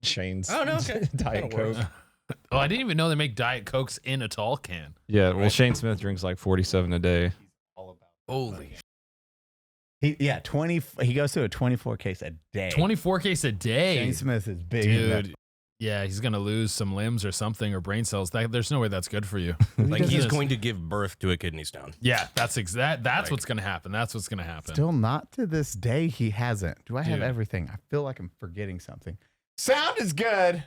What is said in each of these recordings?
Shane's okay. Diet Coke. Oh, I didn't even know they make Diet Cokes in a tall can. Yeah, well, Shane Smith drinks like 47 a day. Holy. He goes through a 24 case a day. 24 case a day. Shane Smith is big. Dude. Yeah, he's going to lose some limbs or something or brain cells. There's no way that's good for you. Like he's going to give birth to a kidney stone. Yeah, that's what's going to happen. That's what's going to happen. Still not to this day he hasn't. Do I have everything? I feel like I'm forgetting something. Sound is good.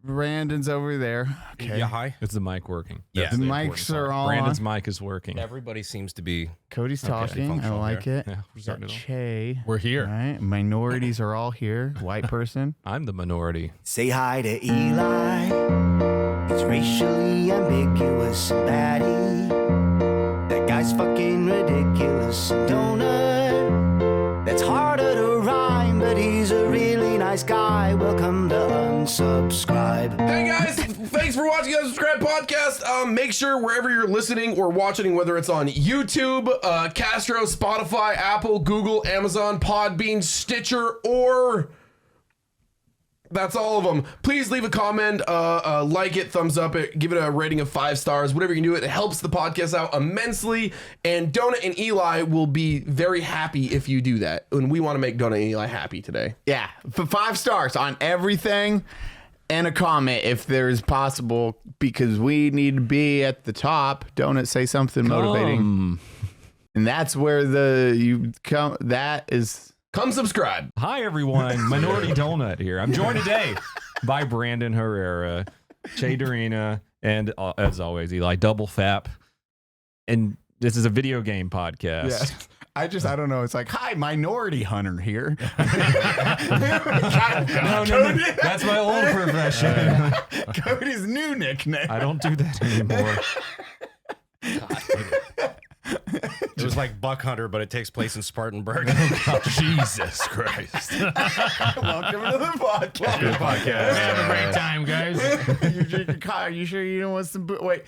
Brandon's over there. Okay. Yeah, hi. It's the mic working. Yeah. The mics are all Brandon's on. mic is working. Everybody seems to be. Cody's talking. I like it. Yeah, We got Che. We're here. All right. Minorities are all here. White person. I'm the minority. Say hi to Eli. It's racially ambiguous and Baddie. That guy's fucking ridiculous. Donut. That's harder to rhyme, but he's a really nice guy. Welcome to Unsubscribe. Hey guys, thanks for watching the Unsubscribe podcast. Make sure wherever you're listening or watching, whether it's on YouTube, Castro, Spotify, Apple, Google, Amazon, Podbean, Stitcher, or that's all of them. Please leave a comment, like it, thumbs up it, give it a rating of 5 stars, whatever you can do. It helps the podcast out immensely. And Donut and Eli will be very happy if you do that. And we want to make Donut and Eli happy today. Yeah. For 5 stars on everything and a comment if there is possible, because we need to be at the top. Donut, say something motivating. And that's where Come subscribe. Hi, everyone. Minority Donut here. I'm joined today by Brandon Herrera, Che Durena, and as always, Eli Double Fap. And this is a video game podcast. Yeah. I don't know. It's like, hi, Minority Hunter here. No. That's my old profession. Cody's new nickname. I don't do that anymore. It was like Buck Hunter, but it takes place in Spartanburg. Jesus Christ. Welcome to the podcast. Good podcast. Have a great time, guys. You drinking coffee? You sure you don't want some? Wait.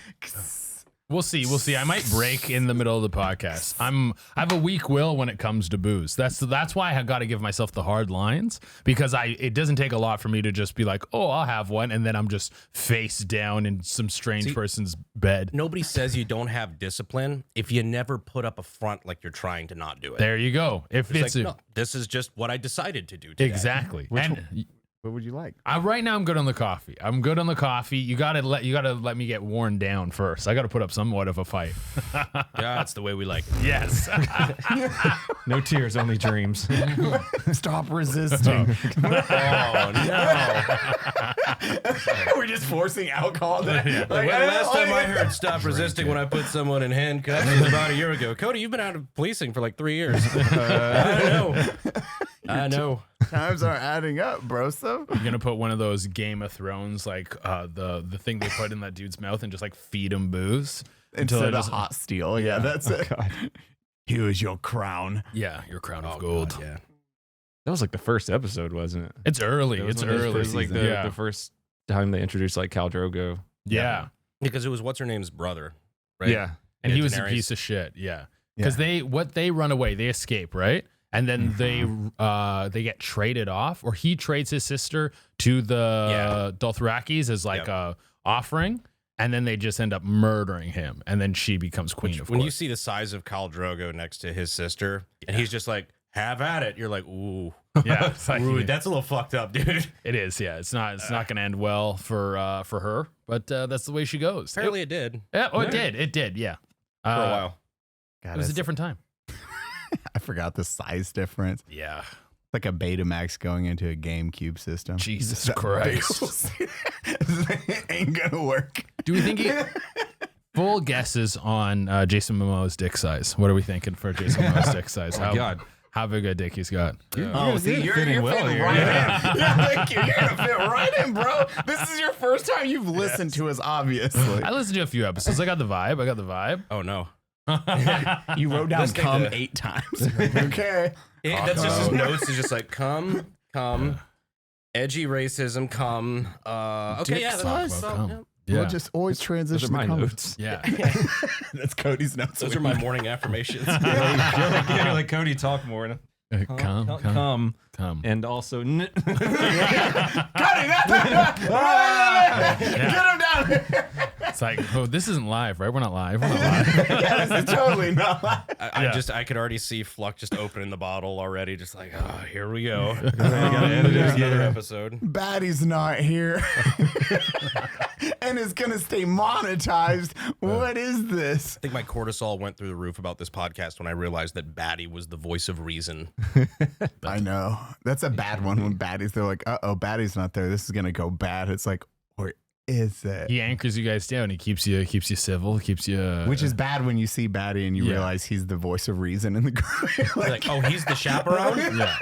We'll see. I might break in the middle of the podcast. I have a weak will when it comes to booze. That's why I got to give myself the hard lines, because it doesn't take a lot for me to just be like, oh, I'll have one, and then I'm just face down in some strange person's bed. Nobody says you don't have discipline if you never put up a front like you're trying to not do it. There you go. If it's like, no, this is just what I decided to do today. Exactly. What would you like? Right now I'm good on the coffee. You gotta let me get worn down first. I gotta put up somewhat of a fight. Yeah, that's the way we like it. Yes. No tears, only dreams. Stop resisting. Oh no. We're just forcing alcohol. Like, last time I heard "stop resisting" when I put someone in handcuffs was about a year ago. Cody, you've been out of policing for like 3 years. I know. Times are adding up, bro. So You're gonna put one of those Game of Thrones, like the thing they put in that dude's mouth, and just like feed him booze instead of hot steel. Yeah, that's it. God. Here is your crown. Yeah, your crown of gold. God, yeah. That was like the first episode, wasn't it? It's early. It was like the first time they introduced like Khal Drogo. Yeah. Because it was what's her name's brother, right? Yeah. And he was Daenerys. a piece of shit. Yeah. Because they run away, they escape, right? And then they get traded off, or he trades his sister to the Dothrakis as like a offering, and then they just end up murdering him, and then she becomes queen. When you see the size of Khal Drogo next to his sister, and he's just like, "Have at it," you're like, "Ooh, yeah, it's like, ooh, that's a little fucked up, dude." It is, yeah. It's not going to end well for her, but that's the way she goes. Apparently, it did. Yeah, it did, yeah. For a while. God, it was a different time. I forgot the size difference. Yeah. Like a Betamax going into a GameCube system. Jesus Christ. Ain't gonna work. Do we think full guesses on Jason Momoa's dick size? What are we thinking for Jason Momoa's dick size? How big a dick he's got? Oh, see, you're fitting right in. Yeah, thank you. You're gonna fit right in, bro. This is your first time you've listened to us, obviously. I listened to a few episodes. I got the vibe. Oh no. You wrote down "come" 8 times. Okay. That's just his notes. Is just like come, edgy racism, come. Okay, yeah, that's come. Yeah. We'll just always transition. Those are my to notes. Yeah. That's Cody's notes. Those are my morning affirmations. You're like Cody, talk more. Come. and also Get him down. It's like, oh, this isn't live, right? We're not live. We're not live. Yeah, this is totally not. I could already see Fluck just opening the bottle already, just like, oh, here we go. gotta edit it Another episode. Baddie's not here. And it's gonna stay monetized. What is this? I think my cortisol went through the roof about this podcast when I realized that Baddie was the voice of reason. I know. That's a bad one when Baddie's, they're like, Baddie's not there. This is gonna go bad. It's like, or is it? He anchors you guys down. He keeps you civil, keeps you. Which is bad when you see Baddie and you realize he's the voice of reason in the group. Like, oh, he's the chaperone? Yeah.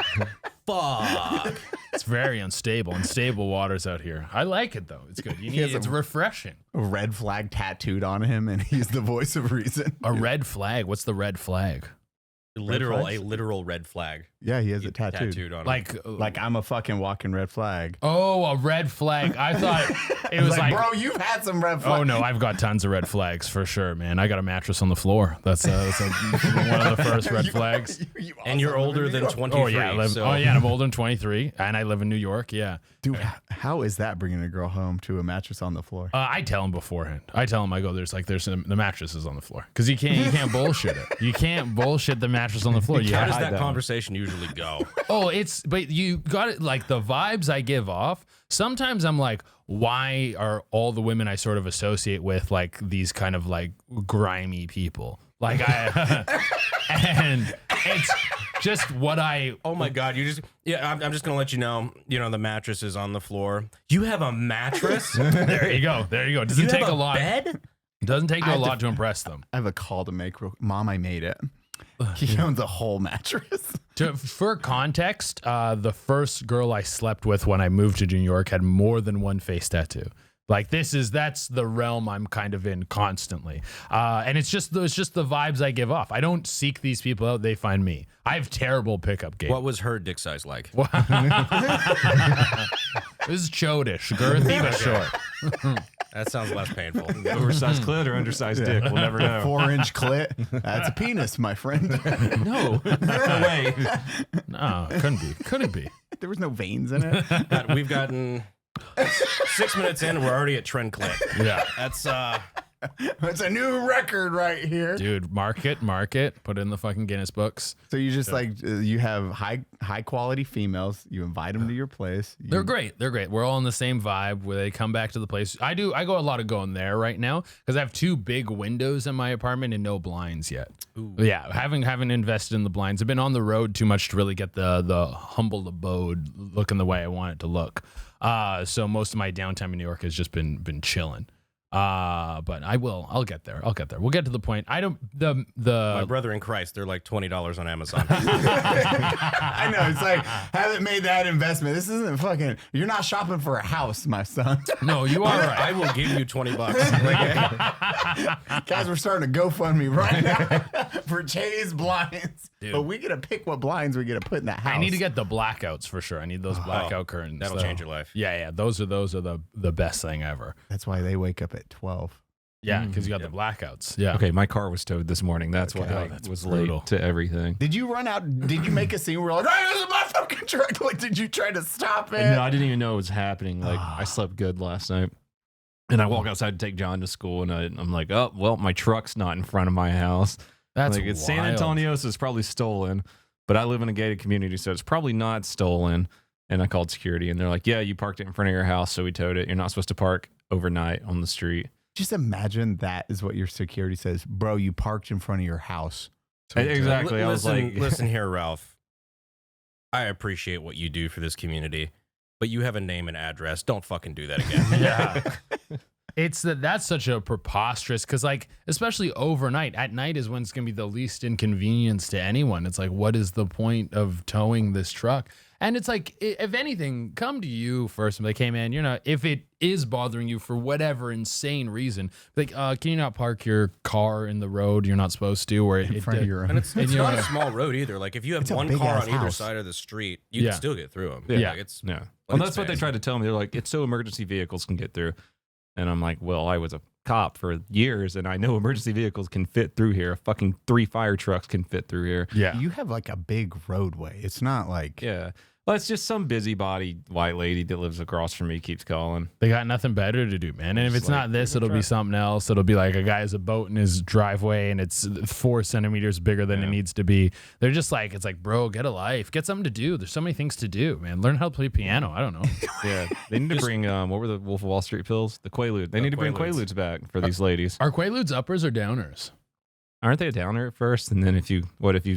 Fuck. It's very unstable waters out here. I like it though. It's good. It's refreshing. A red flag tattooed on him, and he's the voice of reason. A red flag. What's the red flag? A literal red flag. Yeah, he has it tattooed on him. Like I'm a fucking walking red flag. Oh, a red flag. I thought it was like, bro, you've had some red flags. Oh no, I've got tons of red flags for sure, man. I got a mattress on the floor. That's one of the first red flags. And you're older than 23. Oh yeah, I'm older than 23, and I live in New York. Yeah, dude, how is that bringing a girl home to a mattress on the floor? I tell him beforehand. I tell him, I go, the mattress is on the floor because you can't bullshit it. You can't bullshit the mattress on the floor. How does that conversation usually go? Oh, but you got it. Like the vibes I give off. Sometimes I'm like, why are all the women I sort of associate with like these kind of like grimy people? Like and it's just what I. Oh my God! I'm just gonna let you know. The mattress is on the floor. You have a mattress? There you go. Does it take a lot? Bed? It doesn't take a lot to impress them. I have a call to make. Mom, I made it. He owns a whole mattress. For context, the first girl I slept with when I moved to New York had more than one face tattoo. Like that's the realm I'm kind of in constantly. And it's just the vibes I give off. I don't seek these people out, they find me. I have terrible pickup game. What was her dick size like? This is chodish, girthy but short. That sounds less painful. Oversized clit or undersized dick? We'll never know. 4-inch clit. That's a penis, my friend. No way. No, couldn't be. There was no veins in it. We've gotten 6 minutes in and we're already at trend clit. Yeah. That's it's a new record right here. Dude, mark it, put it in the fucking Guinness books. So you just you have high quality females, you invite them to your place. They're great. We're all in the same vibe where they come back to the place. I go a lot of going there right now because I have 2 big windows in my apartment and no blinds yet. Ooh. Yeah, haven't invested in the blinds. I've been on the road too much to really get the humble abode looking the way I want it to look. So most of my downtime in New York has just been chilling. But I'll get there. We'll get to the point. My brother in Christ, they're like $20 on Amazon. I know. It's like, haven't made that investment. This isn't fucking, you're not shopping for a house, my son. No, you are right. I will give you $20. Guys, we're starting to GoFundMe right now for Chase blinds. Dude. But we get to pick what blinds we get to put in that house. I need to get the blackouts for sure. I need those blackout curtains. That'll change your life. Yeah. Those are the best thing ever. That's why they wake up at 12. Yeah, because you got the blackouts. Yeah. Okay, my car was towed this morning. That's why I was late to everything. Did you run out? Did you make a scene where you're like, hey, this is my fucking truck? Like, did you try to stop it? No, I didn't even know it was happening. Like, I slept good last night. And I walk outside to take John to school, and I'm like, oh, well, my truck's not in front of my house. That's like, it's San Antonio, so it's probably stolen. But I live in a gated community, so it's probably not stolen. And I called security, and they're like, yeah, you parked it in front of your house, so we towed it. You're not supposed to park overnight on the street. Just imagine that is what your security says. Bro, you parked in front of your house. So exactly. I was like, listen here, Ralph. I appreciate what you do for this community, but you have a name and address. Don't fucking do that again. Yeah. That's such a preposterous, because like, especially overnight, at night is when it's going to be the least inconvenience to anyone. It's like, what is the point of towing this truck? And it's like, if anything, come to you first and be like, hey man, if it is bothering you for whatever insane reason, like, can you not park your car in the road you're not supposed to, or in front of your own? And it's not a small road either. Like if you have one car on either side of the street, you can still get through them. Yeah. Well, that's what they tried to tell me. They're like, it's so emergency vehicles can get through. And I'm like, well, I was a cop for years, and I know emergency vehicles can fit through here. Fucking 3 fire trucks can fit through here. Yeah. You have like a big roadway. It's not like Yeah. Well, it's just some busybody white lady that lives across from me keeps calling. They got nothing better to do, man. And if it's like, not this, it'll be something else. It'll be like a guy has a boat in his driveway and it's 4 centimeters bigger than it needs to be. They're just like, it's like, bro, get a life. Get something to do. There's so many things to do, man. Learn how to play piano. I don't know. Yeah. They need to bring, what were the Wolf of Wall Street pills? The Quaalude. They need to bring Quaaludes back for these ladies. Are Quaaludes uppers or downers? Aren't they a downer at first? And then if you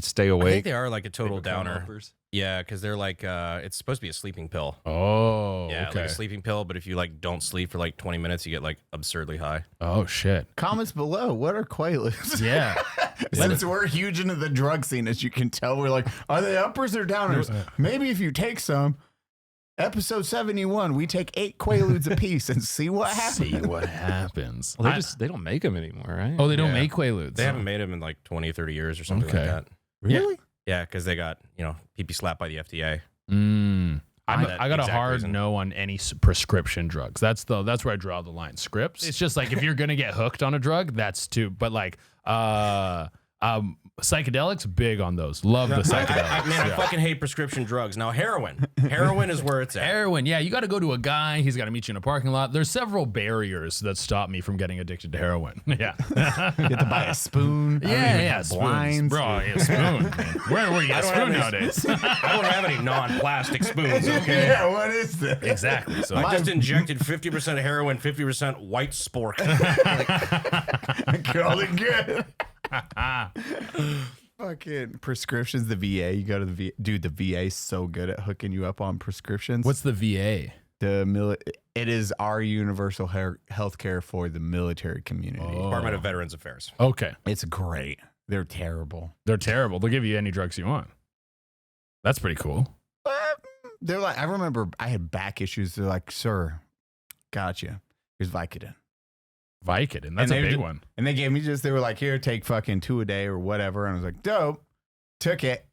stay I think awake? they are like a total they become downer. uppers? Yeah, because they're like it's supposed to be a sleeping pill. Oh, Yeah, okay. like a sleeping pill. But if you like don't sleep for like 20 minutes, you get like absurdly high. Oh, shit. comments below. What are Quaaludes? Yeah. Since we're huge into the drug scene, as you can tell, we're like, are they uppers or downers? Maybe if you take some. Episode 71, we take 8 Quaaludes apiece and see what happens. See what happens. Well, they don't make them anymore, right? Oh, they don't Yeah. make Quaaludes. They haven't made them in like 20 or 30 years or something Okay. like that. Really? Yeah, because they got, pee-pee slapped by the FDA. I got a exact hard reason. no on any prescription drugs. That's where I draw the line. Scripts. It's just like if you're gonna get hooked on a drug, that's too. But like psychedelics, big on those. Love the psychedelics. I fucking hate prescription drugs. Now heroin is where it's at. Heroin, yeah, you got to go to a guy. He's got to meet you in a parking lot. There's several barriers that stop me from getting addicted to heroin. Yeah, You have to buy a spoon. yeah, spoons. blinds. Bro, yeah, spoon. Man. Where you get a spoon nowadays? I don't have any non-plastic spoons. Okay. Yeah, what is this? Exactly. So I just injected 50% heroin, 50% white spork. Call it good. Fucking prescriptions, the VA. You go to the VA. Dude, the VA is so good at hooking you up on prescriptions. what's the VA? It is our universal health care for the military community. Department of Veterans Affairs. Okay, It's great. They're terrible. they're terrible. They'll give you any drugs you want. That's pretty cool. They're like, I remember I had back issues. They're like, sir, gotcha. Here's Vicodin. Vicodin, that's And a they big ju- one. And they gave me they were like, here, take fucking 2 a day or whatever. And I was like, dope. Took it.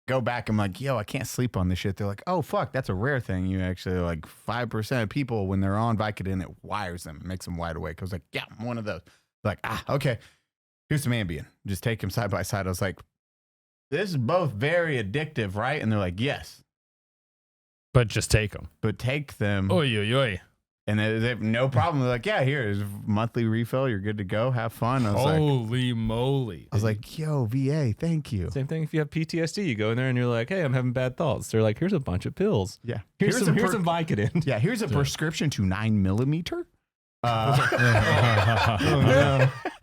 Go back. I'm like, yo, I can't sleep on this shit. They're like, oh, fuck, that's a rare thing. You actually, like 5% of people, when they're on Vicodin, it wires them, makes them wide awake. I was like, yeah, I'm one of those. Like, okay, here's some Ambien. Just take them side by side. I was like, this is both very addictive, right? And they're like, yes, But just take them. but take them. Oy, oy, oy. And they have no problem. They're like, yeah, here's a monthly refill. You're good to go. Have fun. I Holy moly. was like, yo, VA, thank you. Same thing if you have PTSD. You go in there and you're like, hey, I'm having bad thoughts. They're like, here's a bunch of pills. Yeah. Here's some per- Vicodin. Yeah, here's a prescription to 9mm.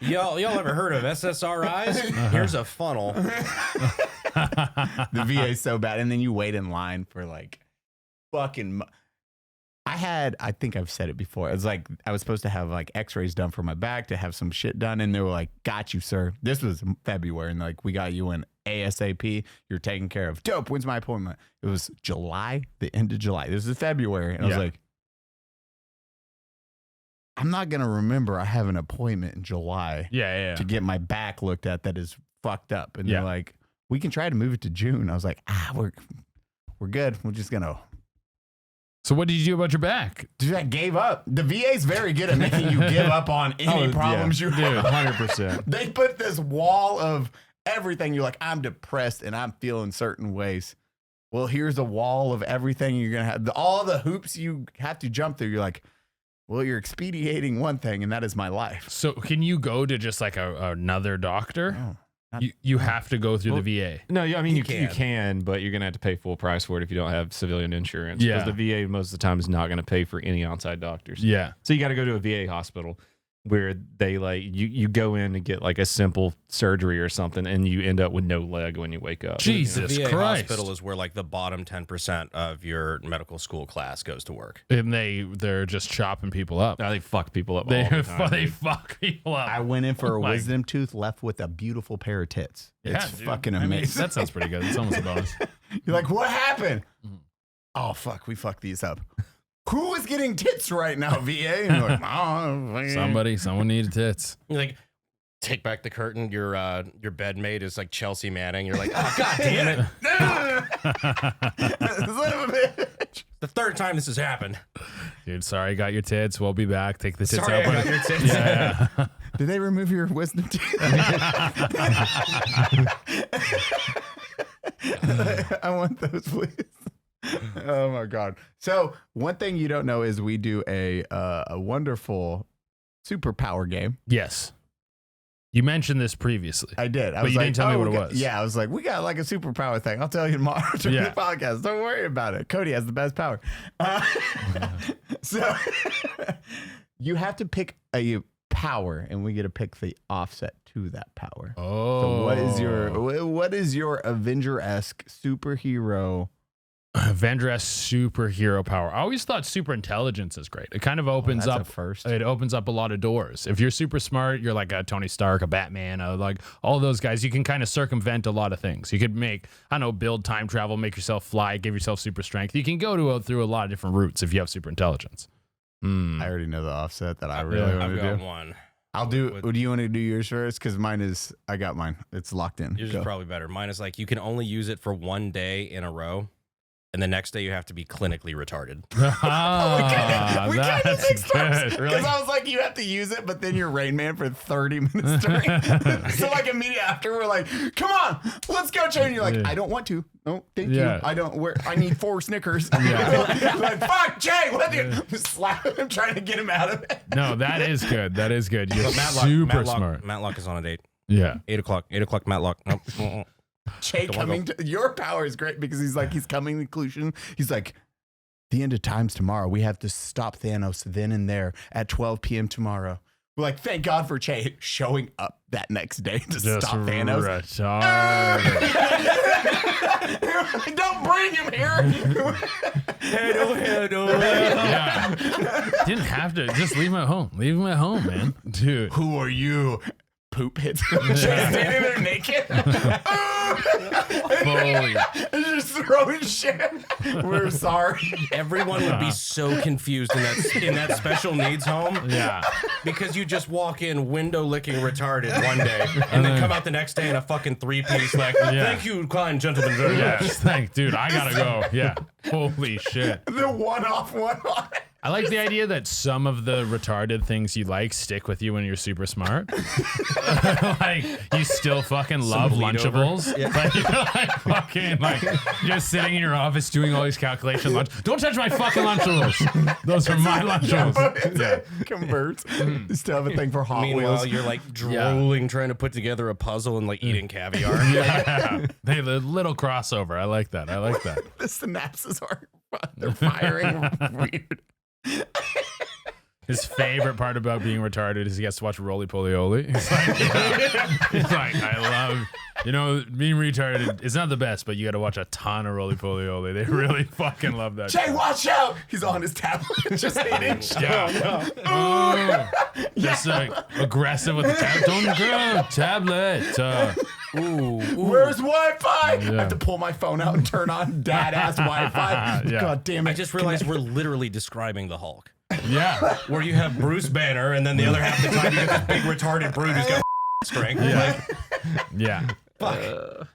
Y'all ever heard of SSRIs? Here's a funnel. The VA is so bad. And then you wait in line for like fucking. I think I've said it before. It's like I was supposed to have like x-rays done for my back to have some shit done. And they were like, got you, sir. This was February. And like, we got you in ASAP. You're taken care of. Dope. When's my appointment? It was July, the end of July. This is February. And I was like, I'm not going to remember I have an appointment in July Yeah. to get my back looked at that is fucked up. And Yeah. they're like, we can try to move it to June. I was like, we're good. We're just going to. So what did you do about your back? Dude, I gave up. The VA's very good at making you give up on any problems you have. 100%. They put this wall of everything. You're like, I'm depressed and I'm feeling certain ways. Well, here's a wall of everything you're going to have. All the hoops you have to jump through. You're like, well, you're expediting one thing, and that is my life. So can you go to just like another doctor? No. You have to go through the VA. No, I mean, you can. can, but you're going to have to pay full price for it if you don't have civilian insurance. Yeah. Because the VA most of the time is not going to pay for any outside doctors. Yeah. So you got to go to a VA hospital where they like you go in and get like a simple surgery or something, and you end up with no leg when you wake up. Jesus VA Christ. hospital is where like the bottom 10% of your medical school class goes to work. And they're just chopping people up. They fuck people up. They all the time, they dude. fuck people up. I went in for a Oh my- wisdom tooth, left with a beautiful pair of tits. It's dude. fucking I mean, amazing. that sounds pretty good. It's almost a bonus. You're like, what happened? Mhm. Oh, fuck, we fucked these up. Who is getting tits right now, VA? And you're like, oh, Someone needed tits. You're like, take back the curtain. Your bedmate is like Chelsea Manning. You're like, oh, God damn it. son of a bitch. The third time this has happened. Dude, sorry, got your tits. We'll be back. Take the tits Sorry, out. I got your tits. Yeah. Did they remove your wisdom teeth? I want those, please. Oh my God. So one thing you don't know is we do a wonderful superpower game. Yes. You mentioned this previously. I did. But you didn't tell me what it was. Yeah, I was like, we got like a superpower thing. I'll tell you tomorrow during Yeah. the podcast. Don't worry about it. Cody has the best power. So you have to pick a power, and we get to pick the offset to that power. Oh. So what is your Avenger-esque superhero? Vendress superhero power. I always thought super intelligence is great. It kind of opens that's up a first. It opens up a lot of doors. If you're super smart, you're like a Tony Stark, a Batman, like all those guys. You can kind of circumvent a lot of things. You could make, I don't know, build time travel, make yourself fly, give yourself super strength. You can go through a lot of different routes if you have super intelligence. I already know the offset that I really want I've to got do. one. I'll do. Do you want to do yours first? Because I got mine. It's locked in. Yours Go. is probably better. Mine is like you can only use it for one day in a row, and the next day you have to be clinically retarded. We kind of That's mixed good. because I was like, you have to use it, but then you're Rain Man for 30 minutes during. So like immediately after, we're like, come on, let's go, Jay. And you're like, I don't want to. No, thank Yeah. you. I don't. I need 4 Snickers. like, fuck, Jay. What do you slap him, trying to get him out of it? No, that is good. That is good. You're But super smart. Matlock is on a date. Yeah. 8 o'clock. 8 o'clock. Matlock. Nope. Jay coming to your power is great because he's coming to the conclusion. He's like, the end of time's tomorrow. We have to stop Thanos then and there at 12 p.m. tomorrow. We're like, thank God for Jay showing up that next day to stop Thanos. Don't bring him here. Yeah. Didn't have to. Just leave him at home. Leave him at home, man. Dude. Who are you? Poop hits him. Jay's standing there naked. Fully. Just throwing shit. We're sorry. Everyone would be so confused in that special needs home. Yeah. Because you just walk in window licking retarded one day and then come out the next day in a fucking 3-piece like, thank you, kind gentlemen, very much. Yes, dude, I gotta go. Yeah. Holy shit. The one off. I like the idea that some of the retarded things you like stick with you when you're super smart. Like you still fucking love Lunchables. Yeah. Like, you're like fucking like just sitting in your office doing all these calculations. Don't touch my fucking Lunchables. Those are my Lunchables. Yeah. Converts. Still have a thing for Hot Meanwhile, Wheels. you're like drooling, trying to put together a puzzle and like eating caviar. Yeah. They have a little crossover. I like that. The synapses they're firing weird. His favorite part about being retarded is he gets to watch Roly Poly Oly. He's like, I love, being retarded is not the best, but you got to watch a ton of Roly Poly Oly. They really fucking love that. Jay, watch out! He's on his tablet, just eating. Yeah. Just like aggressive with the tablet. Don't go, tablet. Where's Wi-Fi? Yeah. I have to pull my phone out and turn on dad-ass Wi-Fi. Yeah. God damn it. I just realized we're literally describing the Hulk. Yeah. Where you have Bruce Banner and then the other half of the time you get this big retarded brute who's got strength. Yeah. Fuck.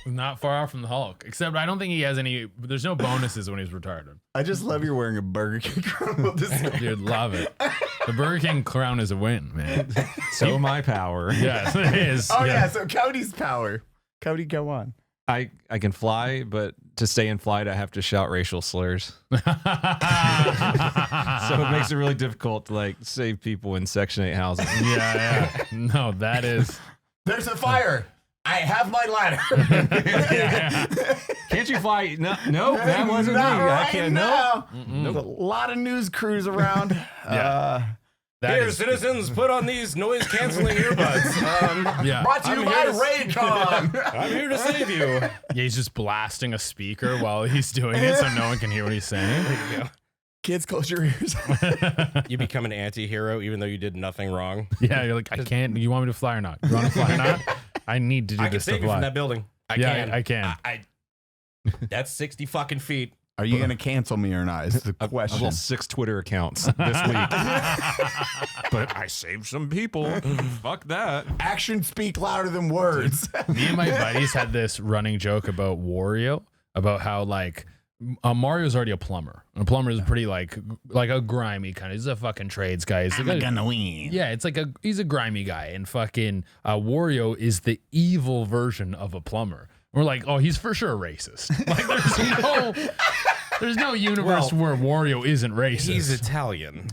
Not far off from the Hulk, except I don't think he has any. There's no bonuses when he's retarded. I just love you're wearing a Burger King crown. Dude, love it. The Burger King crown is a win, man. So my power. Yes, it is. Oh yeah, so Cody's power. Cody, go on. I can fly, but to stay in flight, I have to shout racial slurs. So it makes it really difficult to like save people in Section 8 housing. Yeah. No, that is. There's a fire. I have my ladder. Can't you fly? No, that wasn't me. Not I right can't. now. There's a lot of news crews around. That Here, is- citizens, put on these noise-canceling earbuds. Yeah. Brought to you I'm by here to- Raycon. I'm here to save you. Yeah, he's just blasting a speaker while he's doing it so no one can hear what he's saying. Kids, close your ears. You become an anti-hero even though you did nothing wrong. Yeah, you're like, I can't. You want me to fly or not? You want to fly or not? I need to do I can this to save you fly. from that building. I Yeah, can. I can. That's 60 fucking feet. Are you going to cancel me or not? Is the I've question. lost 6 Twitter accounts this week. But I saved some people. Fuck that. Actions speak louder than words. Me and my buddies had this running joke about WARIO, about how like Mario's already a plumber. A plumber is pretty like a grimy kind of. He's a fucking trades guy. He's like gonna win. Yeah, it's like he's a grimy guy, and fucking Wario is the evil version of a plumber. We're like, oh, he's for sure racist. Like there's no universe where Wario isn't racist. He's Italian.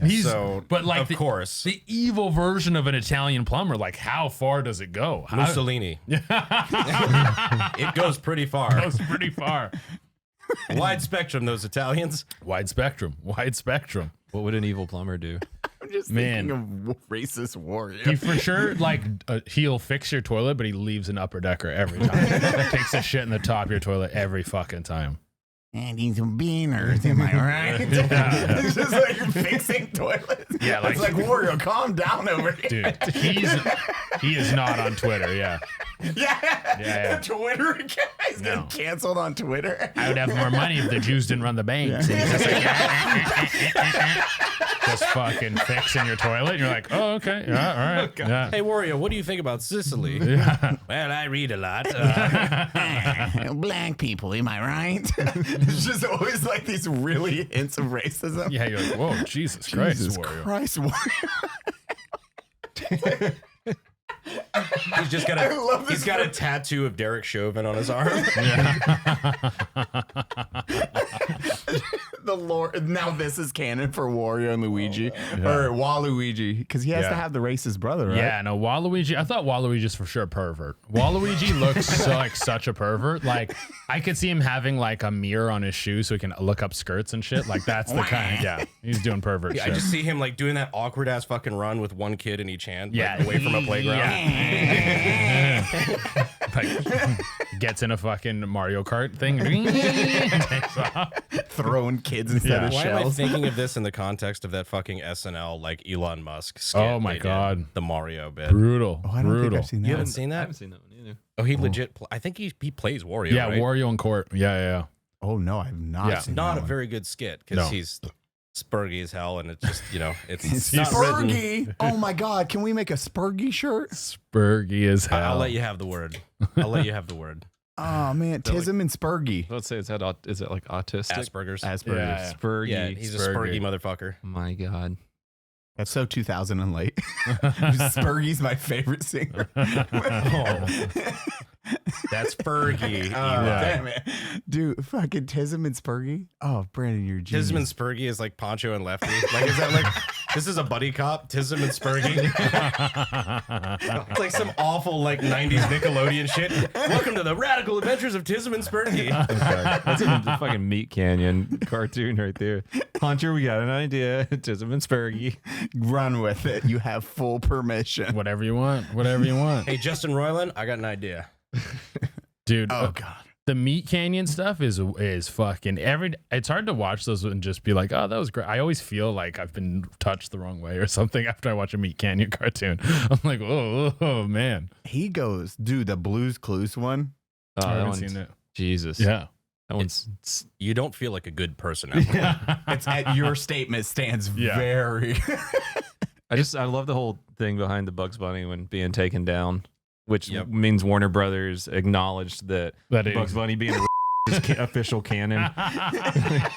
But like of course, the evil version of an Italian plumber. Like, how far does it go? Mussolini. It goes pretty far. Goes pretty far. Wide spectrum, those Italians. Wide spectrum. What would an evil plumber do? I'm just thinking of racist Wario. He for sure, like, he'll fix your toilet, but he leaves an upper decker every time. Takes a shit in the top of your toilet every fucking time. And he's a beaners, am I right? Yeah. It's just like fixing toilets. Yeah, like, it's like Wario, calm down over here. Dude, he is not on Twitter, yeah. Yeah. Twitter account. He's getting canceled on Twitter. I would have more money if the Jews didn't run the banks. And he's just like, just fucking fixing your toilet. And you're like, oh, okay. Yeah, all right. Yeah. Hey, Wario, what do you think about Sicily? Yeah. Well, I read a lot. Black people, am I right? It's just always like these really hints of racism. Yeah, you're like, whoa, Jesus Christ, Wario. Christ, Wario. He's just got a tattoo of Derek Chauvin on his arm. The Lord. Now this is canon for Wario and Luigi, or Waluigi, because he has to have the racist brother, right? Yeah, no, Waluigi. I thought Waluigi's for sure a pervert. Waluigi looks like such a pervert. Like, I could see him having like a mirror on his shoe so he can look up skirts and shit. Like, that's the kind. Yeah, he's doing pervert shit. I just see him like doing that awkward ass fucking run with one kid in each hand, like, away from a playground. Like, gets in a fucking Mario Kart thing, takes off. Throwing kids instead of Why shells. am I thinking of this in the context of that fucking SNL like Elon Musk skit? Oh my God. The Mario bit. Brutal. I don't think I've seen that. You haven't seen I that? haven't seen that one either. Oh, he legit. I think he plays Wario. Yeah, right? Wario in court. Yeah. Oh no, I've not Yeah. seen Not that a one. very good skit because No. he's spurgy as hell, and it's just it's He's Spurgy. Oh my God, can we make a Spurgy shirt? Spurgy as hell. I'll let you have the word. I'll let you have the word. Oh man, Tism and Spurgy. Let's say is it like autistic? Asperger's. Asperger's. Yeah. Spurgy. Yeah, he's a Spurgy. spurgy motherfucker. My God. That's so 2000 and late. Spurgy's my favorite singer. That's Fergie. Damn it. Dude, fucking Tism and Spurgy. Oh, Brandon, you're genius. Tism and Spurgy is like Poncho and Lefty. Like, is that like this is a buddy cop? Tism and Spurgy. It's like some awful like '90s Nickelodeon shit. Welcome to the radical adventures of Tism and Spurgy. That's in the fucking Meat Canyon cartoon right there. Hunter, we got an idea. Tism and Spurgy. Run with it. You have full permission. Whatever you want. Whatever you want. Hey, Justin Roiland, I got an idea. Dude. Oh God. The Meat Canyon stuff is fucking it's hard to watch those and just be like, oh, that was great. I always feel like I've been touched the wrong way or something after I watch a Meat Canyon cartoon. I'm like, oh man. He goes, dude, the Blue's Clues one. Oh, I that haven't one's, seen it. Jesus. Yeah. That one's You don't feel like a good person after. It's at your statement stands Yeah. very. I love the whole thing behind the Bugs Bunny when being taken down, which Yep. means Warner Brothers acknowledged that Bugs Bunny being a is official canon. I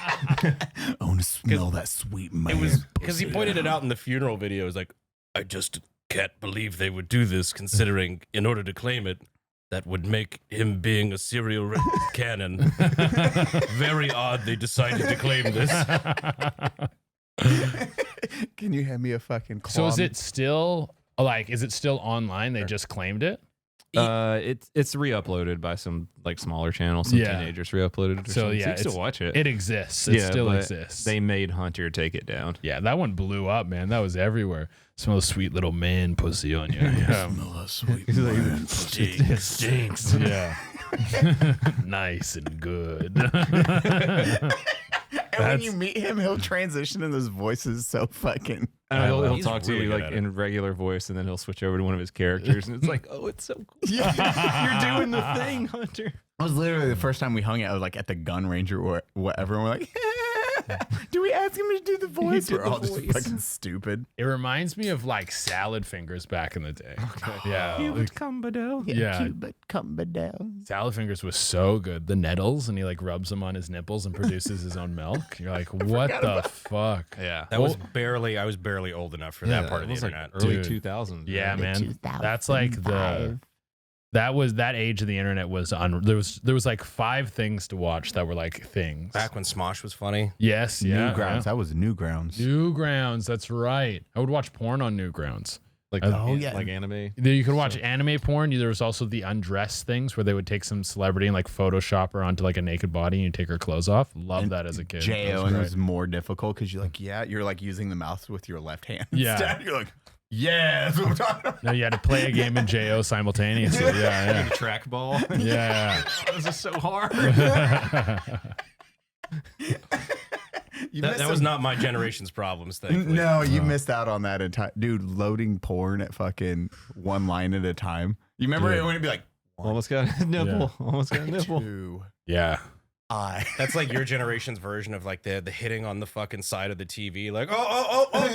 want to smell that sweet man. It was because he pointed it out in the funeral video. It was like, I just can't believe they would do this, considering in order to claim it, that would make him being a serial canon. Very odd they decided to claim this. Can you hand me a fucking claw? So is it still online? They just claimed it? It's re-uploaded by some like smaller channels. Some teenagers re-uploaded it. Or So, something. yeah, you can still it's- watch it. It exists. It still but exists. They made Hunter take it down. Yeah, that one blew up, man. That was everywhere. Smell the sweet little man pussy on you. Yeah. Smell that sweet He's like, man. Stinks. Yeah. Nice and good. And when you meet him, he'll transition in those voices so fucking. he'll He's talk to really you good like at it. in regular voice, and then he'll switch over to one of his characters, and it's like, oh, it's so cool. Yeah. You're doing the thing, Hunter. It was literally the first time we hung out, like at the gun range or whatever. And we're like, Do we ask him to do the voice? did We're the all just voice. fucking stupid. It reminds me of like salad fingers back in the day. Yeah. like, Yeah. Cute, come down. salad fingers was so good. The nettles, and he like rubs them on his nipples and produces his own milk. You're like, what the fuck? Yeah. That was I was barely old enough for that part of the was like internet. early Dude. 2000s. Yeah, right? man. That's like that age of the internet was there was like 5 things to watch that were like things. Back when Smosh was funny. Yes, yeah. Newgrounds. That was Newgrounds. Newgrounds, that's right. I would watch porn on Newgrounds. Like like anime. You could watch anime porn. There was also the undress things where they would take some celebrity and like Photoshop her onto like a naked body and you take her clothes off. Love that as a kid. J.O. That and it great. was more difficult because you're like using the mouse with your left hand. Yeah. Instead. You're like, yeah, that's what I'm talking about. No, you had to play a game in JO simultaneously. Yeah, The trackball. yeah. This is so hard. That was not my generation's problems, thankfully. No, you missed out on that entire dude loading porn at fucking one line at a time. You remember it when it'd be like Almost got a nipple. Almost got a nipple. 2 Yeah. I. That's like your generation's version of like the hitting on the fucking side of the TV. Like,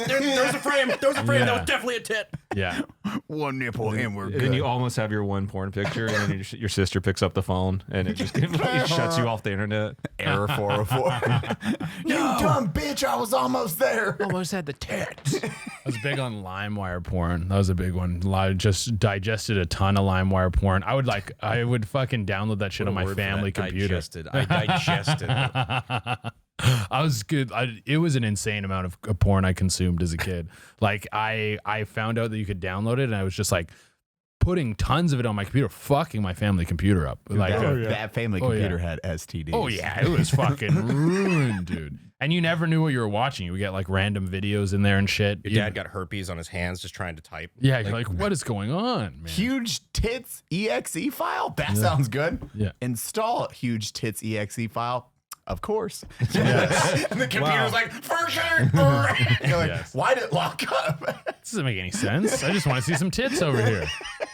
there's a frame. There's a frame. Yeah. That was definitely a tit. Yeah. One nipple and we're And good. then you almost have your one porn picture, and then your sister picks up the phone, and it just completely shuts you off the internet. Error 404. You dumb bitch, I was almost there. Almost had the tits. I was big on LimeWire porn. That was a big one. Just digested a ton of LimeWire porn. I would fucking download that shit on my family computer. I digested. I was good. It was an insane amount of porn I consumed as a kid. Like I found out that you could download it, and I was just like putting tons of it on my computer, fucking my family computer up. Like that family computer had STDs. oh yeah, it was fucking ruined, dude. And you never knew what you were watching. You would get like random videos in there and shit. Your dad got herpes on his hands just trying to type. Yeah, you're like, what is going on, man? Huge tits exe file. That sounds good. Yeah. Install huge tits exe file. Of course. Yes. And the computer's like, for sure. You're like, Yes. why did it lock up? This doesn't make any sense. I just want to see some tits over here.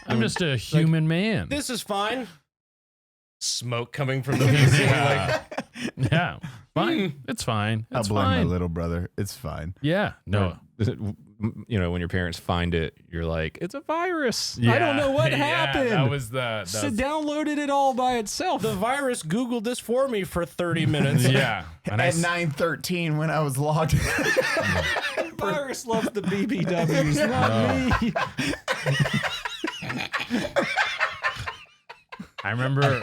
I'm just a human man. This is fine. Smoke coming from the PC. Like, Yeah, fine. It's fine. I'll It's blame fine. my little brother. It's fine. Yeah, no. You know, when your parents find it, you're like, it's a virus. I Yeah. don't know what Yeah, happened. that was the. It downloaded it all by itself. the virus Googled this for me for 30 minutes. Yeah, and At 9:13 when I was logged in. virus loves the BBWs, not me. I remember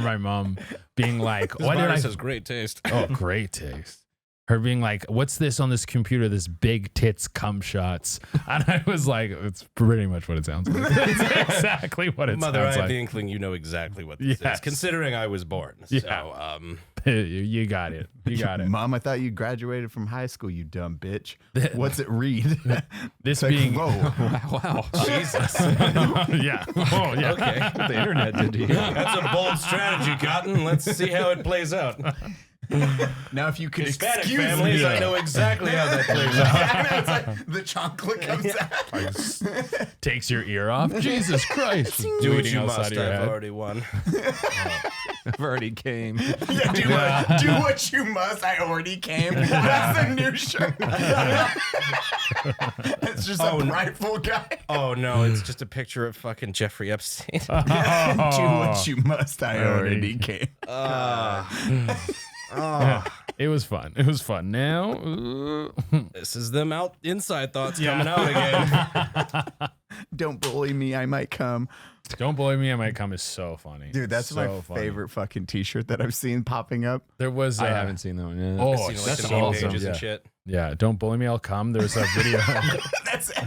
my mom being like, This "Why did I?" virus has great taste. Oh, great taste. Her being like, "What's this on this computer? This big tits cum shots." And I was like, "It's pretty much what it sounds like. It's exactly what it Mother, I sounds have like." the inkling you know exactly what this Yes. is, considering I was born. Yeah. So, You got it. You got it. Mom, I thought you graduated from high school, you dumb bitch. What's it read? This Like, being, whoa. Wow. Jesus. yeah. Oh, yeah. Okay. What the internet did to you. That's a bold strategy, Cotton. Let's see how it plays out. Now, if you could Hispanic excuse families, me. I know exactly how that plays out. It's like the chocolate comes out. Takes your ear off. Jesus Christ. Do what Bleeding you outside must. of your I've head. already won. I've already came. Yeah, do what you must. I already came. That's the new shirt. It's just a prideful guy. Oh, no. It's just a picture of fucking Jeffrey Epstein. Do what you must. I already came. It was fun. It was fun. Now, This is them inside thoughts coming out again. Don't bully me. I might come. Don't Bully Me, I Might Come is so funny. Dude, that's So my funny. favorite fucking t-shirt that I've seen popping up. There was. I haven't seen that one yet. Oh, You know, like that's the meme awesome. pages Yeah. and shit. Yeah, Don't Bully Me, I'll Come. There's a video. That's it.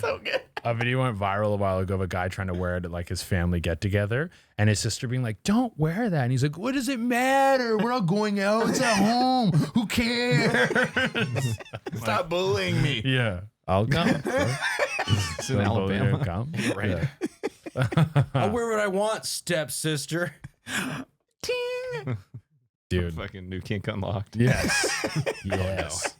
So good. A video went viral a while ago of a guy trying to wear it at like his family get together, and his sister being like, "Don't wear that." And he's like, "What does it matter? We're not going out. It's at home. Who cares?" Stop bullying me. Yeah, I'll come. It's in Alabama. Come. Right. I'll wear what I want, stepsister. Ting. Dude. Fucking new kink unlocked. Yes. Yes.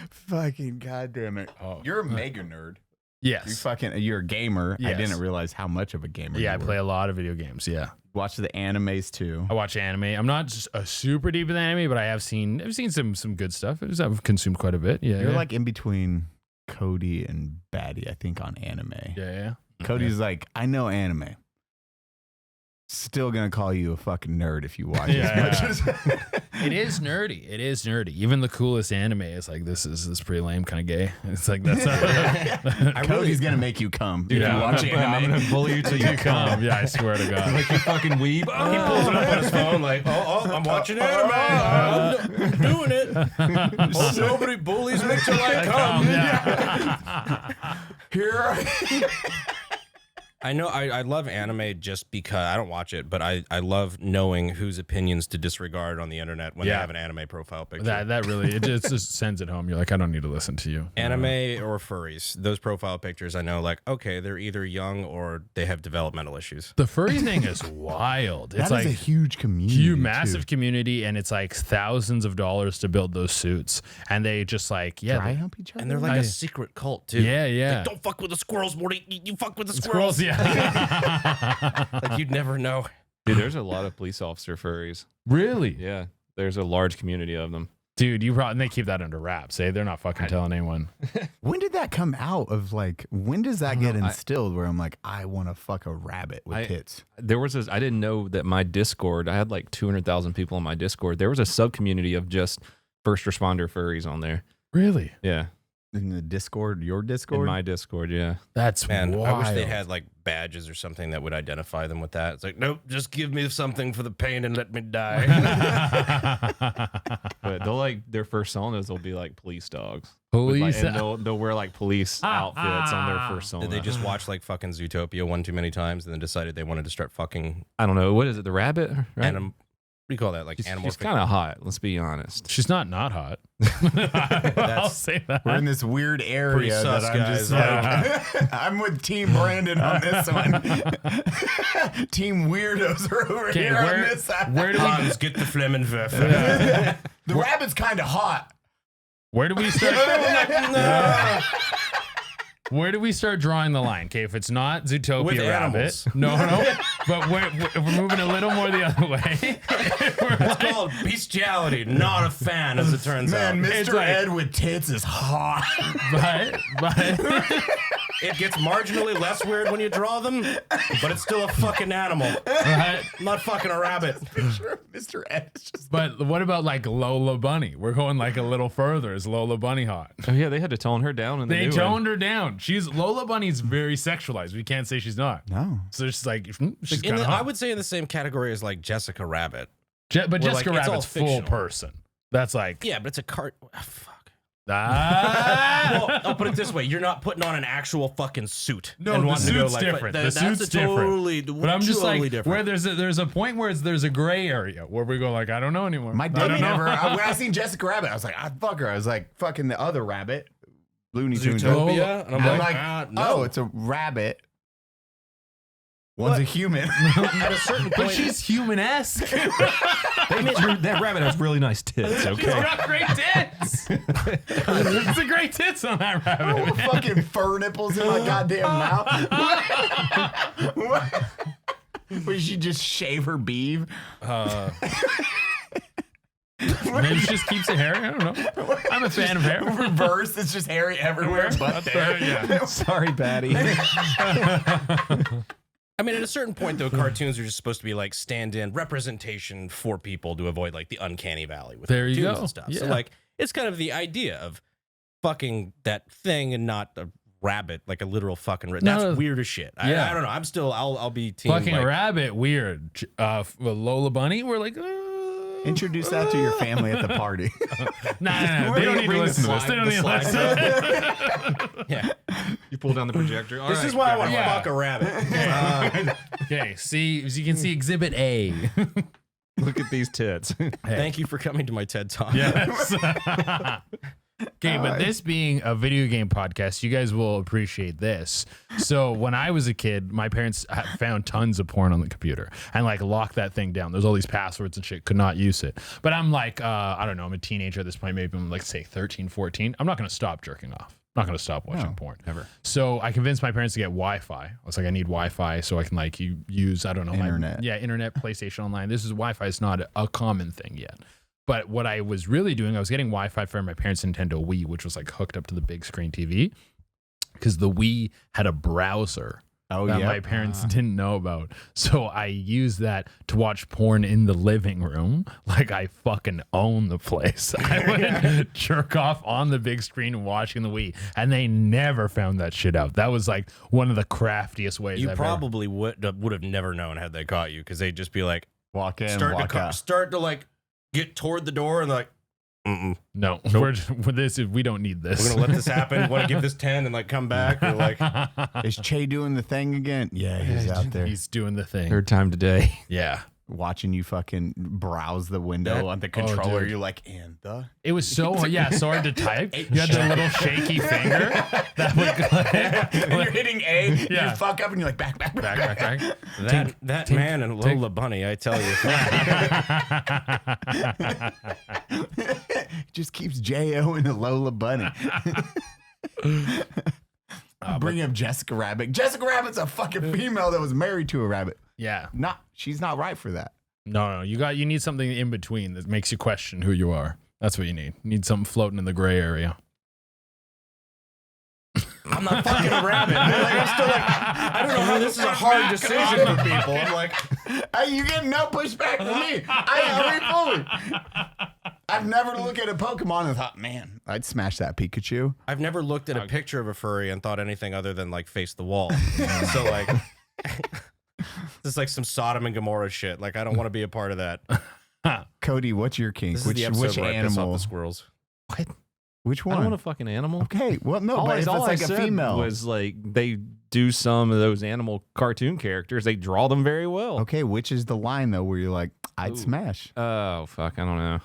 Fucking goddamn it. Oh. You're a mega nerd. Yes. You're a gamer. I Yes. didn't realize how much of a gamer Yeah, I you were. play a lot of video games. Yeah. Watch the animes too. I watch anime. I'm not just a super deep in anime, but I've seen some good stuff. I've consumed quite a bit. Yeah. You're yeah. like in between Cody and Baddie, I think, on anime. yeah. Cody's like, I know anime. Still gonna call you a fucking nerd if you watch Yeah, as much as It is nerdy. It is nerdy. Even the coolest anime is like this is pretty lame, kind of gay. It's like that's not Cody's gonna make you come if Yeah, you watch I'm anime. gonna bully you till you come. come. Yeah, I swear to God. Like you fucking weeb. He pulls it up on his phone like, oh, I'm watching anime. I'm doing it. Hope nobody bullies me till I come. Yeah. Here, I know I love anime just because I don't watch it, but I love knowing whose opinions to disregard on the internet when they Yeah. have an anime profile picture. That really it just sends it home. You're like, I don't need to listen to you. Anime or furries, those profile pictures, I know, like, okay, they're either young or they have developmental issues. The furry thing is wild. It's that is like a huge community. huge, massive too. community, and it's like thousands of dollars to build those suits, and they just like Dry hump each other. And they're like a secret cult, too. Yeah, yeah. Like, don't fuck with the squirrels, Morty. You fuck with the squirrels. squirrels. Yeah. Like, you'd never know. Dude, there's a lot of police officer furries. Really, Yeah, there's a large community of them. dude. You probably and they keep that under wraps. Eh? They're not fucking telling anyone. When did that come out? Of like, when does that get know. instilled? Where I'm like, I want to fuck a rabbit with tits. There was I didn't know that my Discord, I had like 200,000 people on my Discord. There was a sub community of just first responder furries on there. Really, Yeah, In the Discord, your Discord. in my Discord. Yeah, that's Man, wild. I wish they had like badges or something that would identify them with that. It's like, nope, just give me something for the pain and let me die. but they'll like their first personas will be like police dogs. With, Police. like, and they'll wear like police outfits on their persona. Did they just watch like fucking Zootopia one too many times and then decided they wanted to start fucking I don't know, what is it? The rabbit? Right? animal? What do you call that? Like animal? She's kind of hot. Let's be honest. She's not hot. I'll say that. We're in this weird area sus, that I'm just guys. like, I'm with Team Brandon on this one. Team Weirdos are over Okay, here on this side. where do we Hans, get the Flemmenwerfer. The rabbit's kind of hot. where do we start? Where do we start drawing the line? Okay, if it's not Zootopia With rabbit, animals. no, but if we're moving a little more the other way. It's called bestiality. Not a fan, as it turns Man, out. It's Mr. like- Ed with tits is hot. but It gets marginally less weird when you draw them, but it's still a fucking animal. right. Not fucking a rabbit. Mr. Ed is just. But what about like Lola Bunny? We're going like a little further. Is Lola Bunny hot? Oh yeah, they had to tone her down in the They new toned her down. Lola Bunny's very sexualized. We can't say she's not. No. So she's like, she's In kind the, of I hot. would say in the same category as like Jessica Rabbit. But We're Jessica like, it's all Rabbit's full fictional. person. That's like, Yeah, but it's a cart. Oh, fuck. ah. Well, I'll put it this way: you're not putting on an actual fucking suit. No, and the wanting to go suit's like, different. but The that's suit's a totally, But I'm just totally like, different. where there's a point where there's a gray area where we go like, I don't know anymore. My I dick don't know. never. When I seen Jessica Rabbit, I was like, I'd fuck her. I was like, fucking the other rabbit. Looney Tunes. Zootopia, and I'm I'm like, like, no. oh, it's a rabbit. One's a human. At a certain But point, she's human-esque. that rabbit has really nice tits. She's Okay. got great tits. It's a great tits on that rabbit. Oh, fucking fur nipples in my goddamn mouth. What? Would she just shave her beeve? Maybe she just keeps it hairy. I don't know. I'm a fan of hair. Reverse. It's just hairy everywhere but there. Yeah. Sorry, Baddie. I mean, at a certain point, though, cartoons are just supposed to be like stand-in representation for people to avoid like the uncanny valley with There you cartoons go. and stuff. So Yeah. like, it's kind of the idea of fucking that thing and not a rabbit, like a literal fucking rabbit. No. That's weird as shit. Yeah. I don't know. I'm still. I'll be team. Fucking like, rabbit, weird. Lola Bunny, we're like, Introduce that to your family at the party. Nah. They don't need to listen to this. They don't need to listen. Yeah. You pull down the projector. All This right, is why I want to Yeah. fuck a rabbit. Okay, see, as you can see, Exhibit A. Look at these tits. Thank you for coming to my TED Talk. Yes. Okay, but this being a video game podcast, you guys will appreciate this. So when I was a kid, my parents found tons of porn on the computer and like locked that thing down. There's all these passwords and shit, could not use it. But I'm like, I don't know, I'm a teenager at this point, maybe I'm like say 13, 14. I'm not going to stop jerking off. Not going to stop watching No, porn. never. So I convinced my parents to get Wi-Fi. I was like, I need Wi-Fi so I can like use, I don't know, Internet. internet, PlayStation Online. This is Wi-Fi is not a common thing yet. But what I was really doing, I was getting Wi-Fi for my parents' Nintendo Wii, which was like hooked up to the big screen TV, because the Wii had a browser that my parents didn't know about. So I used that to watch porn in the living room. Like I fucking own the place. I would jerk off on the big screen watching the Wii, and they never found that shit out. That was like one of the craftiest ways. You I've probably would have never known had they caught you, because they'd just be like, Walk in, walk out. start to like get toward the door and like, No, we don't need this. we're gonna let this happen. Want to give this 10 and like come back? Or like, Is Che doing the thing again? Yeah, he's out there He's doing the thing. Third time today. Yeah. watching you fucking browse the window on the controller. dude. You're like, and the. It was so so hard to type. You had the little shaky finger that would click. You're hitting A, Yeah. you fuck up, and you're like, back. that man and Lola Bunny, I tell you. Just keeps J.O. and the Lola Bunny. Bring up Jessica Rabbit. Jessica Rabbit's a fucking female that was married to a rabbit. Yeah. She's not right for that. No, you need something in between that makes you question who you are. That's what you need. You need something floating in the gray area. I'm not fucking a rabbit. I'm still like, I don't know how this is a hard decision for people. I'm like, Hey, you get no pushback from me. I agree fully. I've never looked at a Pokemon and thought, man, I'd smash that Pikachu. I've never looked at a picture of a furry and thought anything other than like face the wall. So like, this is like some Sodom and Gomorrah shit. Like, I don't want to be a part of that. Cody, what's your kink? This is the episode Which where I piss off animal? the squirrels. What? Which I one? don't want a fucking animal. Okay, well, no, but if it's like a female. Was like they do some of those animal cartoon characters. They draw them very well. Okay, which is the line though where you're like, I'd Ooh. smash? Oh fuck, I don't know.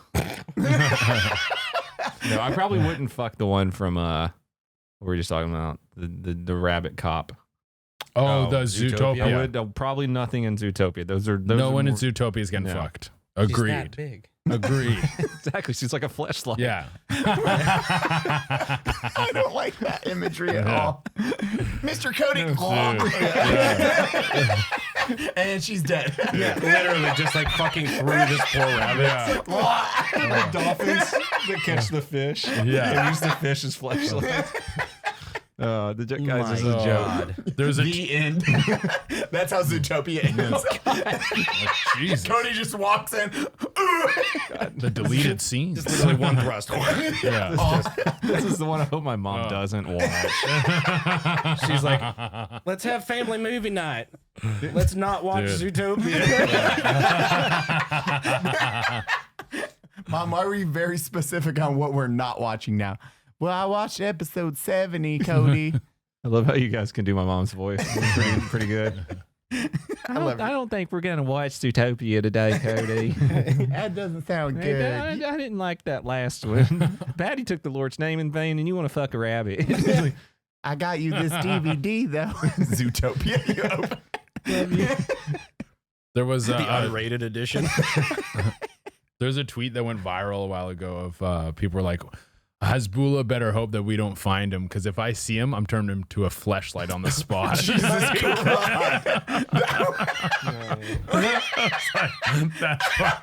No, I probably wouldn't fuck the one from what were we just talking about? The rabbit cop. Oh, the Zootopia. I Zootopia. would probably nothing in Zootopia. Those are No are one in more- Zootopia is getting No. fucked. She's that Agreed. big. Agreed. Exactly. She's like a fleshlight. Yeah. I don't like that imagery at all. Mr. Cody. And she's dead. Yeah, literally just like fucking through this poor rabbit. Like dolphins that catch the fish. Yeah. They use the fish as fleshlights. The guys, this is a My joke. God. There's a The end. That's how Zootopia ends. Jesus. Cody just walks in. The deleted scenes. Just literally one thrust. Yeah. This is the one I hope my mom doesn't watch. She's like, let's have family movie night. Let's not watch Dude. Zootopia. Mom, why were you very specific on what we're not watching now? Well, I watched episode 70, Cody. I love how you guys can do my mom's voice. It's pretty good. I don't think we're gonna watch Zootopia today, Cody. That doesn't sound good. I didn't like that last one. Baddie took the Lord's name in vain, and you want to fuck a rabbit. I got you this DVD, though. Zootopia. You open- There was The unrated edition. there's a tweet that went viral a while ago of people were like, Hasbulla better hope that we don't find him, because if I see him, I'm turning him to a fleshlight on the spot. Jesus Christ.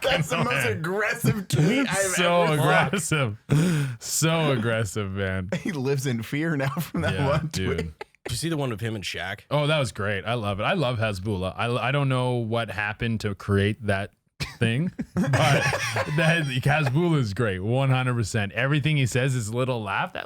That's the most aggressive tweet I've so ever aggressive. So aggressive, man. seen. He lives in fear now from that Yeah, one dude. tweet. Did you see the one of him and Shaq? Oh, that was great. I love it. I love Hasbulla. I don't know what happened to create that thing, but Hasbulla is great. 100%. Everything he says is a little laugh that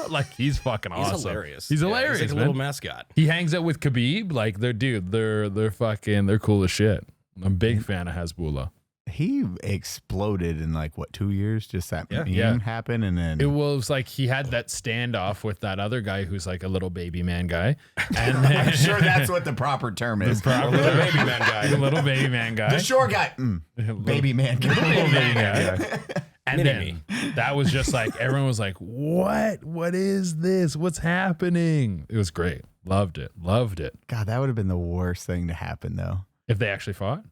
like he's fucking He's awesome. hilarious. He's Yeah, hilarious. He's like a man. little mascot. He hangs out with Khabib. Like they're fucking, they're cool as shit. I'm a big fan of Hasbulla. He exploded in like, what, 2 years? Just that meme Yeah. happened. And then It was like he had that standoff with that other guy who's like a little baby man guy. And then, I'm sure that's what the proper term is. Little baby man guy. the little baby man guy. The short guy. Baby man. Little baby man guy. And Mini then that was just like, everyone was like, what? What is this? What's happening? It was great. Loved it. Loved it. God, that would have been the worst thing to happen, though. If they actually fought?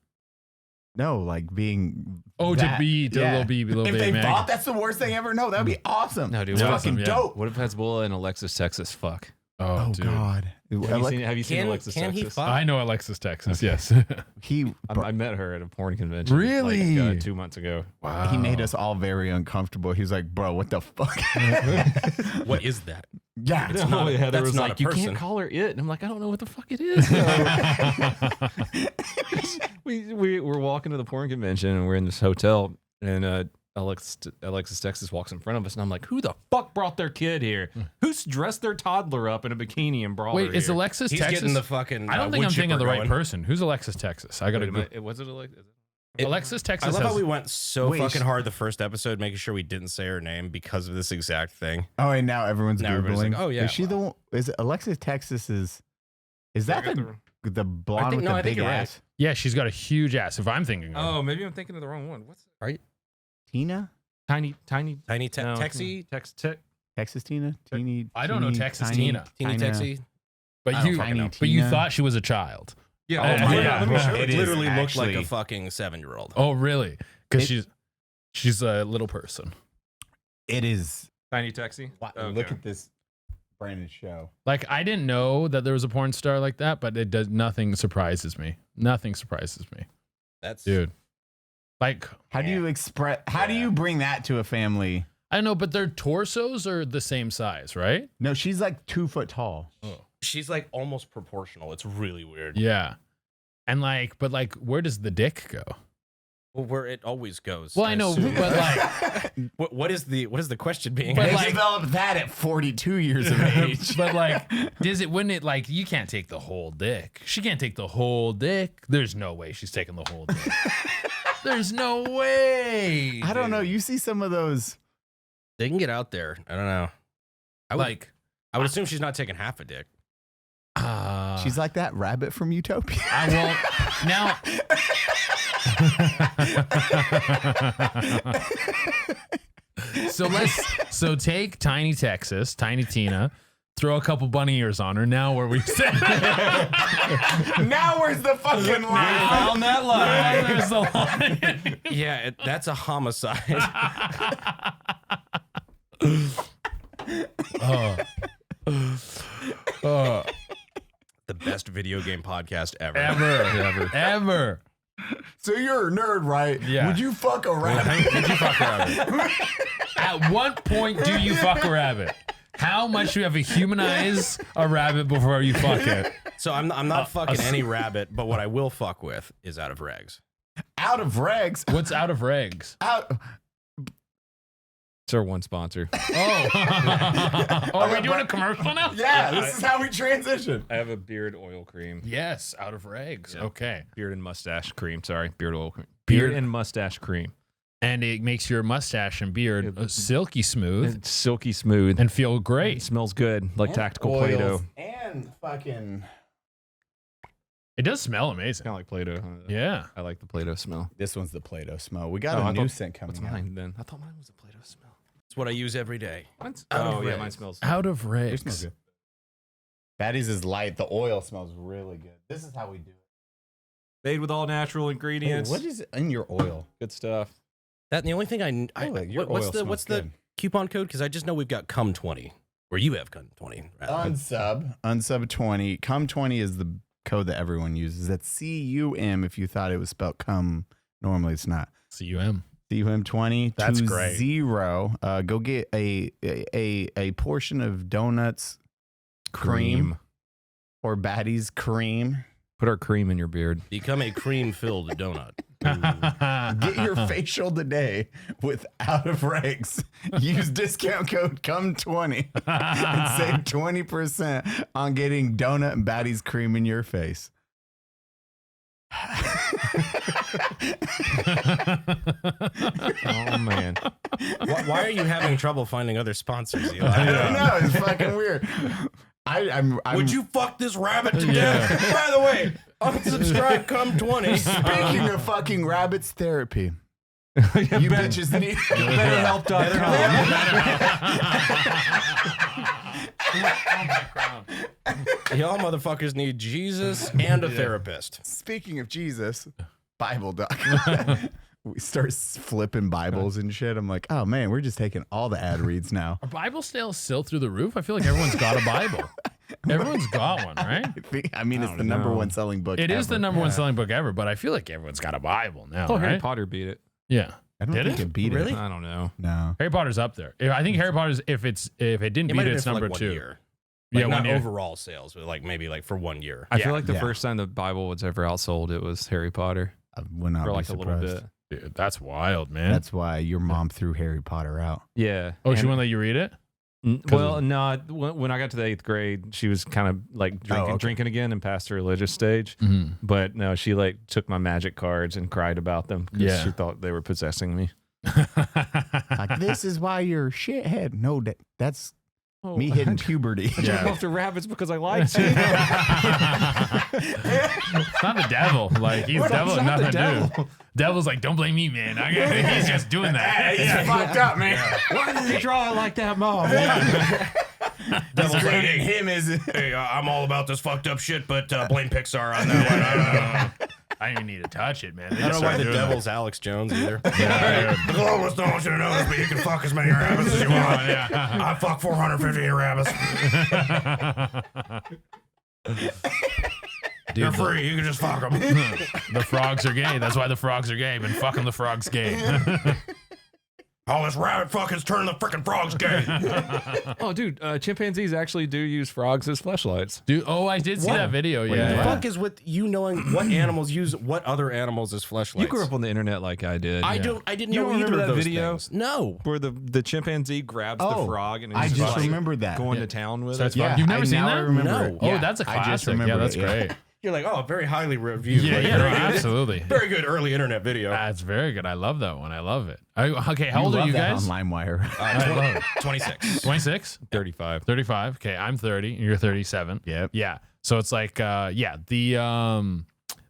No, like being. Oh, that, to be yeah. little If baby they Maggie. fought, that's the worst thing ever. No, that would be awesome. No, dude, it's what fucking yeah. dope. What if Hezbollah and Alexis, Texas fuck? Oh, Oh dude. God. Have you seen Can- Alexis, can he Texas? fuck? I know Alexis, Texas. Yes. He I met her at a porn convention. Really? Like, 2 months ago. Wow. he made us all very uncomfortable. He was like, "Bro, what the fuck?" What is that? Yeah, It's not a- Heather that's was not like, a you person." can't call her it. And I'm like, I don't know what the fuck it is. We're walking to the porn convention and we're in this hotel and Alexis Texas walks in front of us and I'm like, who the fuck brought their kid here? Who's dressed their toddler up in a bikini and brought her Wait, is here? Alexis He's Texas? getting the fucking. I don't think wood I'm thinking of the chipper right going. person. Who's Alexis, Texas? I gotta go. Was it Alexis? Alexis, I Texas. love how has- we went so Wait, fucking hard the first episode, making sure we didn't say her name because of this exact thing. Oh, and now everyone's Now everybody's googling. like, oh, yeah, Is she the one? Is it Alexis Texas? Is that the blonde think- with no, the I think big you're right. ass? Yeah, she's got a huge ass. If I'm thinking of. Oh, maybe I'm thinking of the wrong one. What's it? Tina? Tiny Tiny no, Texie, Texas Tina? Teeny, I don't know teeny, Texas tiny, Tina. Teeny Tina. Texie. But I don't you, fucking know. but you Tina. thought she was a child. Yeah. Oh, my yeah. Let me show It It you. is literally looked like a actually- fucking 7-year-old. Oh, really? Because It- she's a little person. It is. Tiny Texie. Look at this Brandon show. Like I didn't know that there was a porn star like that, but it does. Nothing surprises me. Nothing surprises me, That's dude. Like How do you express? How do you bring that to a family? I don't know, but their torsos are the same size, right? No, she's like 2 foot tall. She's like almost proportional. It's really weird. Yeah. And like, but like, where does the dick go? Well, where it always goes. Well, I know, assume. but like, what is the question being But They asked? like- developed that at 42 years of age. but like, wouldn't it like, you can't take the whole dick. She can't take the whole dick. There's no way she's taking the whole dick. There's no way. I don't know. dude. You see some of those. They can get out there. I don't know. I would assume she's not taking half a dick. She's like that rabbit from Utopia. I won't now. So take Tiny Texas, Tiny Tina, throw a couple bunny ears on her. Now where we stand? Now where's the fucking line? Found that line. There's the line. Yeah, that's a homicide. The best video game podcast ever. Ever. So you're a nerd, right? Yeah. Would you fuck a rabbit? Did you fuck a rabbit? At what point do you fuck a rabbit? How much do you have to humanize a rabbit before you fuck it? So I'm not fucking any rabbit, but what I will fuck with is out of Regz. Out of Regz. What's out of Regz? Out. It's our one sponsor. Oh, are we doing a commercial now? Yeah, this is how we transition. I have a beard oil cream. Yes, out of Regz. Yeah. Okay. Beard and mustache cream. Sorry, beard oil cream. Beard- Beard and mustache cream. And it makes your mustache and beard silky smooth It's silky smooth. and feel It great. smells good, like tactical Play-Doh. And fucking. It does smell amazing. Kind of like Play-Doh. Yeah. I like the Play-Doh smell. This one's the Play-Doh smell. We got Oh, a I new thought- scent coming What's out. mine then? I thought mine was a Play-Doh smell. It's what I use every day. Mine's, Out of oh, yeah, Regz. mine smells. Out of Yours smells Regz. good. Baddie's is light. The oil smells really good. This is how we do it. Made with all natural ingredients. What is in your oil? Good stuff. That the only thing I Oh, your what's oil the smells the good. coupon code? Because I just know we've got cum20, where you have cum20. Unsub 20. Cum 20 is the code that everyone uses. That's CUM if you thought it was spelled cum. Normally it's not. CUM. CUM 20. That's great. 0. Go get a portion of donuts cream or Baddie's cream. Put our cream in your beard. Become a cream-filled donut. Get your facial today with Out of Regz. Use discount code CUM20 and save 20% on getting donut and Baddie's cream in your face. Oh, man. Why are you having trouble finding other sponsors? Eli? I don't know. It's fucking weird. I'm Would you fuck this rabbit to death? By the way, unsubscribe cum20. Speaking of fucking rabbits therapy, you bitches need Y'all motherfuckers need Jesus and a therapist. Speaking of Jesus, Bible doc. We start flipping Bibles and shit. I'm like, oh man, we're just taking all the ad reads now. Are Bible sales still through the roof? I feel like everyone's got a Bible. Everyone's got one, right? I mean, it's the number one selling book. It is the ever. number one selling book ever, but I feel like everyone's got a Bible now, Oh, Harry right? Potter beat it. Yeah. I don't Did think it? it beat Really? it. I don't know. No. Harry Potter's up there. I think Harry Potter's if it didn't It might beat have it, it's been for number like 1 2. year. Like, Yeah, not 1 year. overall sales, but like maybe like for 1 year. I feel like the Yeah. first time the Bible was ever outsold, it was Harry Potter I would not for be like a little surprised. bit. Dude, that's wild, man. That's why your mom threw Harry Potter out. Yeah. oh, she And- wouldn't let you read it? Well, no. When I got to the 8th grade, she was kind of like drinking again and past the religious stage. Mm-hmm. But no, she like took my magic cards and cried about them because Yeah. she thought they were possessing me. Like, this is why you're shithead. No, that's me hitting puberty. I jerk off to rabbits because I like to. It's not the devil. Like he's devil, not nothing the to do. Devil's like, don't blame me, man. He's just doing that. It's fucked up, man. Why did you draw it like that, Mom? Devil's like, Creating him is hey, I'm all about this fucked up shit, but blame Pixar on that one. I don't even need to touch it, man. They I just don't know why start the doing that. devil's Alex Jones either. Yeah, The globalists don't want you to know this, but you can fuck as many rabbits as you want. I fuck 450 rabbits. They're free. You can just fuck them. The frogs are gay. That's why the frogs are gay. Been fucking the frogs gay. All this rabbit fucking's turning the freaking frogs gay. Oh, dude, chimpanzees actually do use frogs as fleshlights. Dude, oh, I did see that video. The Yeah. fuck is with you knowing what animals use what other animals as fleshlights? You grew up on the internet like I did. I didn't You know don't either remember of that those video? things. No. Where the chimpanzee grabs the Oh, frog and I he's just like remembered that. going to town with Starts it. fucking- You've never seen now that? I remember No. it. Oh, Yeah, that's a I just classic. remember Yeah, that's it, great. You're like, oh, very highly reviewed. Yeah, Like, yeah, very good. absolutely. Very good early internet video. That's very good. I love that one. I love it. Okay, how You old are love you that guys? on LimeWire. 26. 26? 35. 35. Okay, I'm 30 and you're 37. Yep. Yeah. So it's like the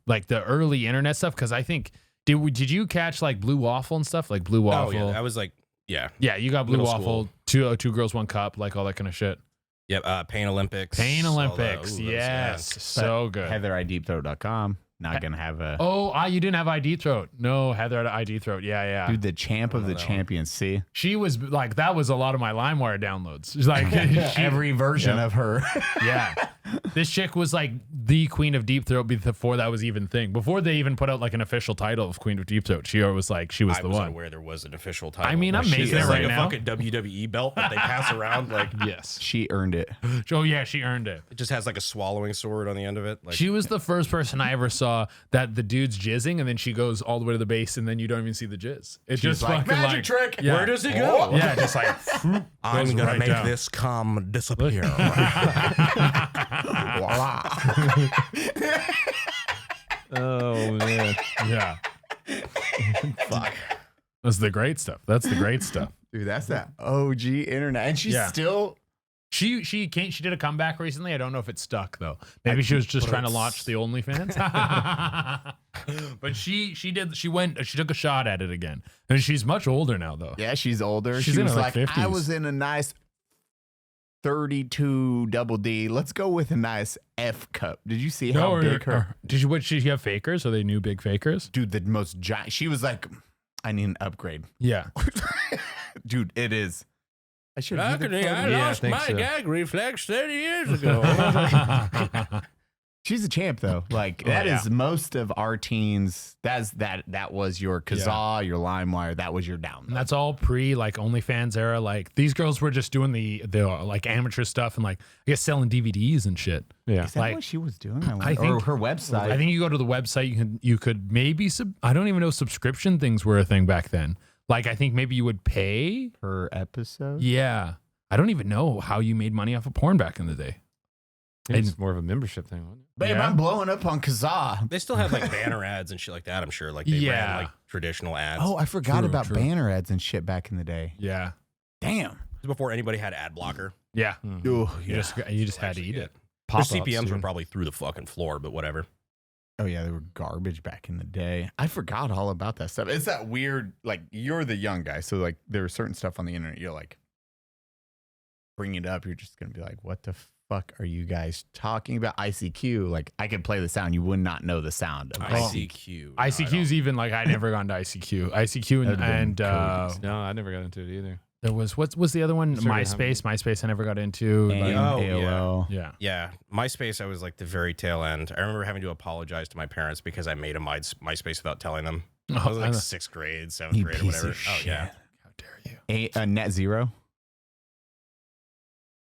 like the early internet stuff cuz I think did you catch like Blue Waffle and stuff? Like Blue Waffle. Oh, yeah. I was like, yeah. Yeah, you got Blue Middle Waffle, school. two girls, one cup, like all that kind of shit. Yeah, Pain Olympics. Pain all that. Olympics. Ooh, those, Yes. So good. HeatherIDeepthroat.com. Not going to have a... Oh, you didn't have ID Throat. No, Heather had ID Throat. Yeah, yeah. Dude, the champ of the champions. See? She was like, that was a lot of my LimeWire downloads. She's like, Every version of her. yeah. This chick was like the Queen of Deep Throat before that was even thing. Before they even put out like an official title of Queen of Deep Throat, she was like, she was I the was one. unaware there was an official title. I mean, I'm She making is it like right a now. fucking WWE belt that they pass around. Like, Yes. She earned it. Oh yeah, she earned it. it just has like a swallowing sword on the end of it. Like, She was the first person I ever saw that the dude's jizzing and then she goes all the way to the base and then you don't even see the jizz. It's just like, fucking "Magic like, trick." Yeah. where does he go? Yeah, just like I'm goes gonna right make down. this cum disappear. Voila. Oh man. yeah. Fuck. That's the great stuff. That's the great stuff. Dude, that's that OG internet. And she's Yeah. still... She did a comeback recently. I don't know if it stuck though. Maybe she was just trying to launch the OnlyFans. But she took a shot at it again. And she's much older now though. Yeah, she's older. She's she in was her, like, like, I 50s. was in a nice 32 double D. Let's go with a nice F cup. Did you see how big her... Did she have fakers? Are they new big fakers? Dude, the most giant... She was like, I need an upgrade. Yeah. Dude, it is. I should I have lost think my so. gag reflex 30 years ago. She's a champ though. Like that is most of our teens. That was your Kazaa, your LimeWire. That was your download. And that's all pre like OnlyFans era. Like these girls were just doing the like amateur stuff and like I guess selling DVDs and shit. Yeah. Is that like, what she was doing? I think- or her website. I think you go to the website, you could maybe I don't even know subscription things were a thing back then. Like I think maybe you would pay. per episode. Yeah. I don't even know how you made money off of porn back in the day. It's more of a membership thing, wasn't it? Babe, Yeah. I'm blowing up on Kazaa. They still have like banner ads and shit like that, I'm sure. Like they ran like traditional ads. Oh, I forgot True, about true. banner ads and shit back in the day. Yeah. Damn. This is before anybody had ad blocker. Yeah. Ooh, You just had to eat it. Their Pop-ups, CPMs were dude. probably through the fucking floor, but whatever. Oh yeah, they were garbage back in the day. I forgot all about that stuff. It's that weird, like you're the young guy, so like there's certain stuff on the internet. You're like, bring it up. You're just gonna be like, what the fuck are you guys talking about? ICQ, like I could play the sound, you would not know the sound of ICQ. ICQ's even like I never gone to ICQ. ICQ and No, I never got into it either. there was what was the other one? Sure, MySpace. MySpace I never got into. and Like, AOL. yeah. Yeah, MySpace, I was like the very tail end. I remember having to apologize to my parents because I made a MySpace without telling them. I was like 6th grade, 7th You grade, or piece whatever. of Oh, yeah. How dare you? A Net Zero.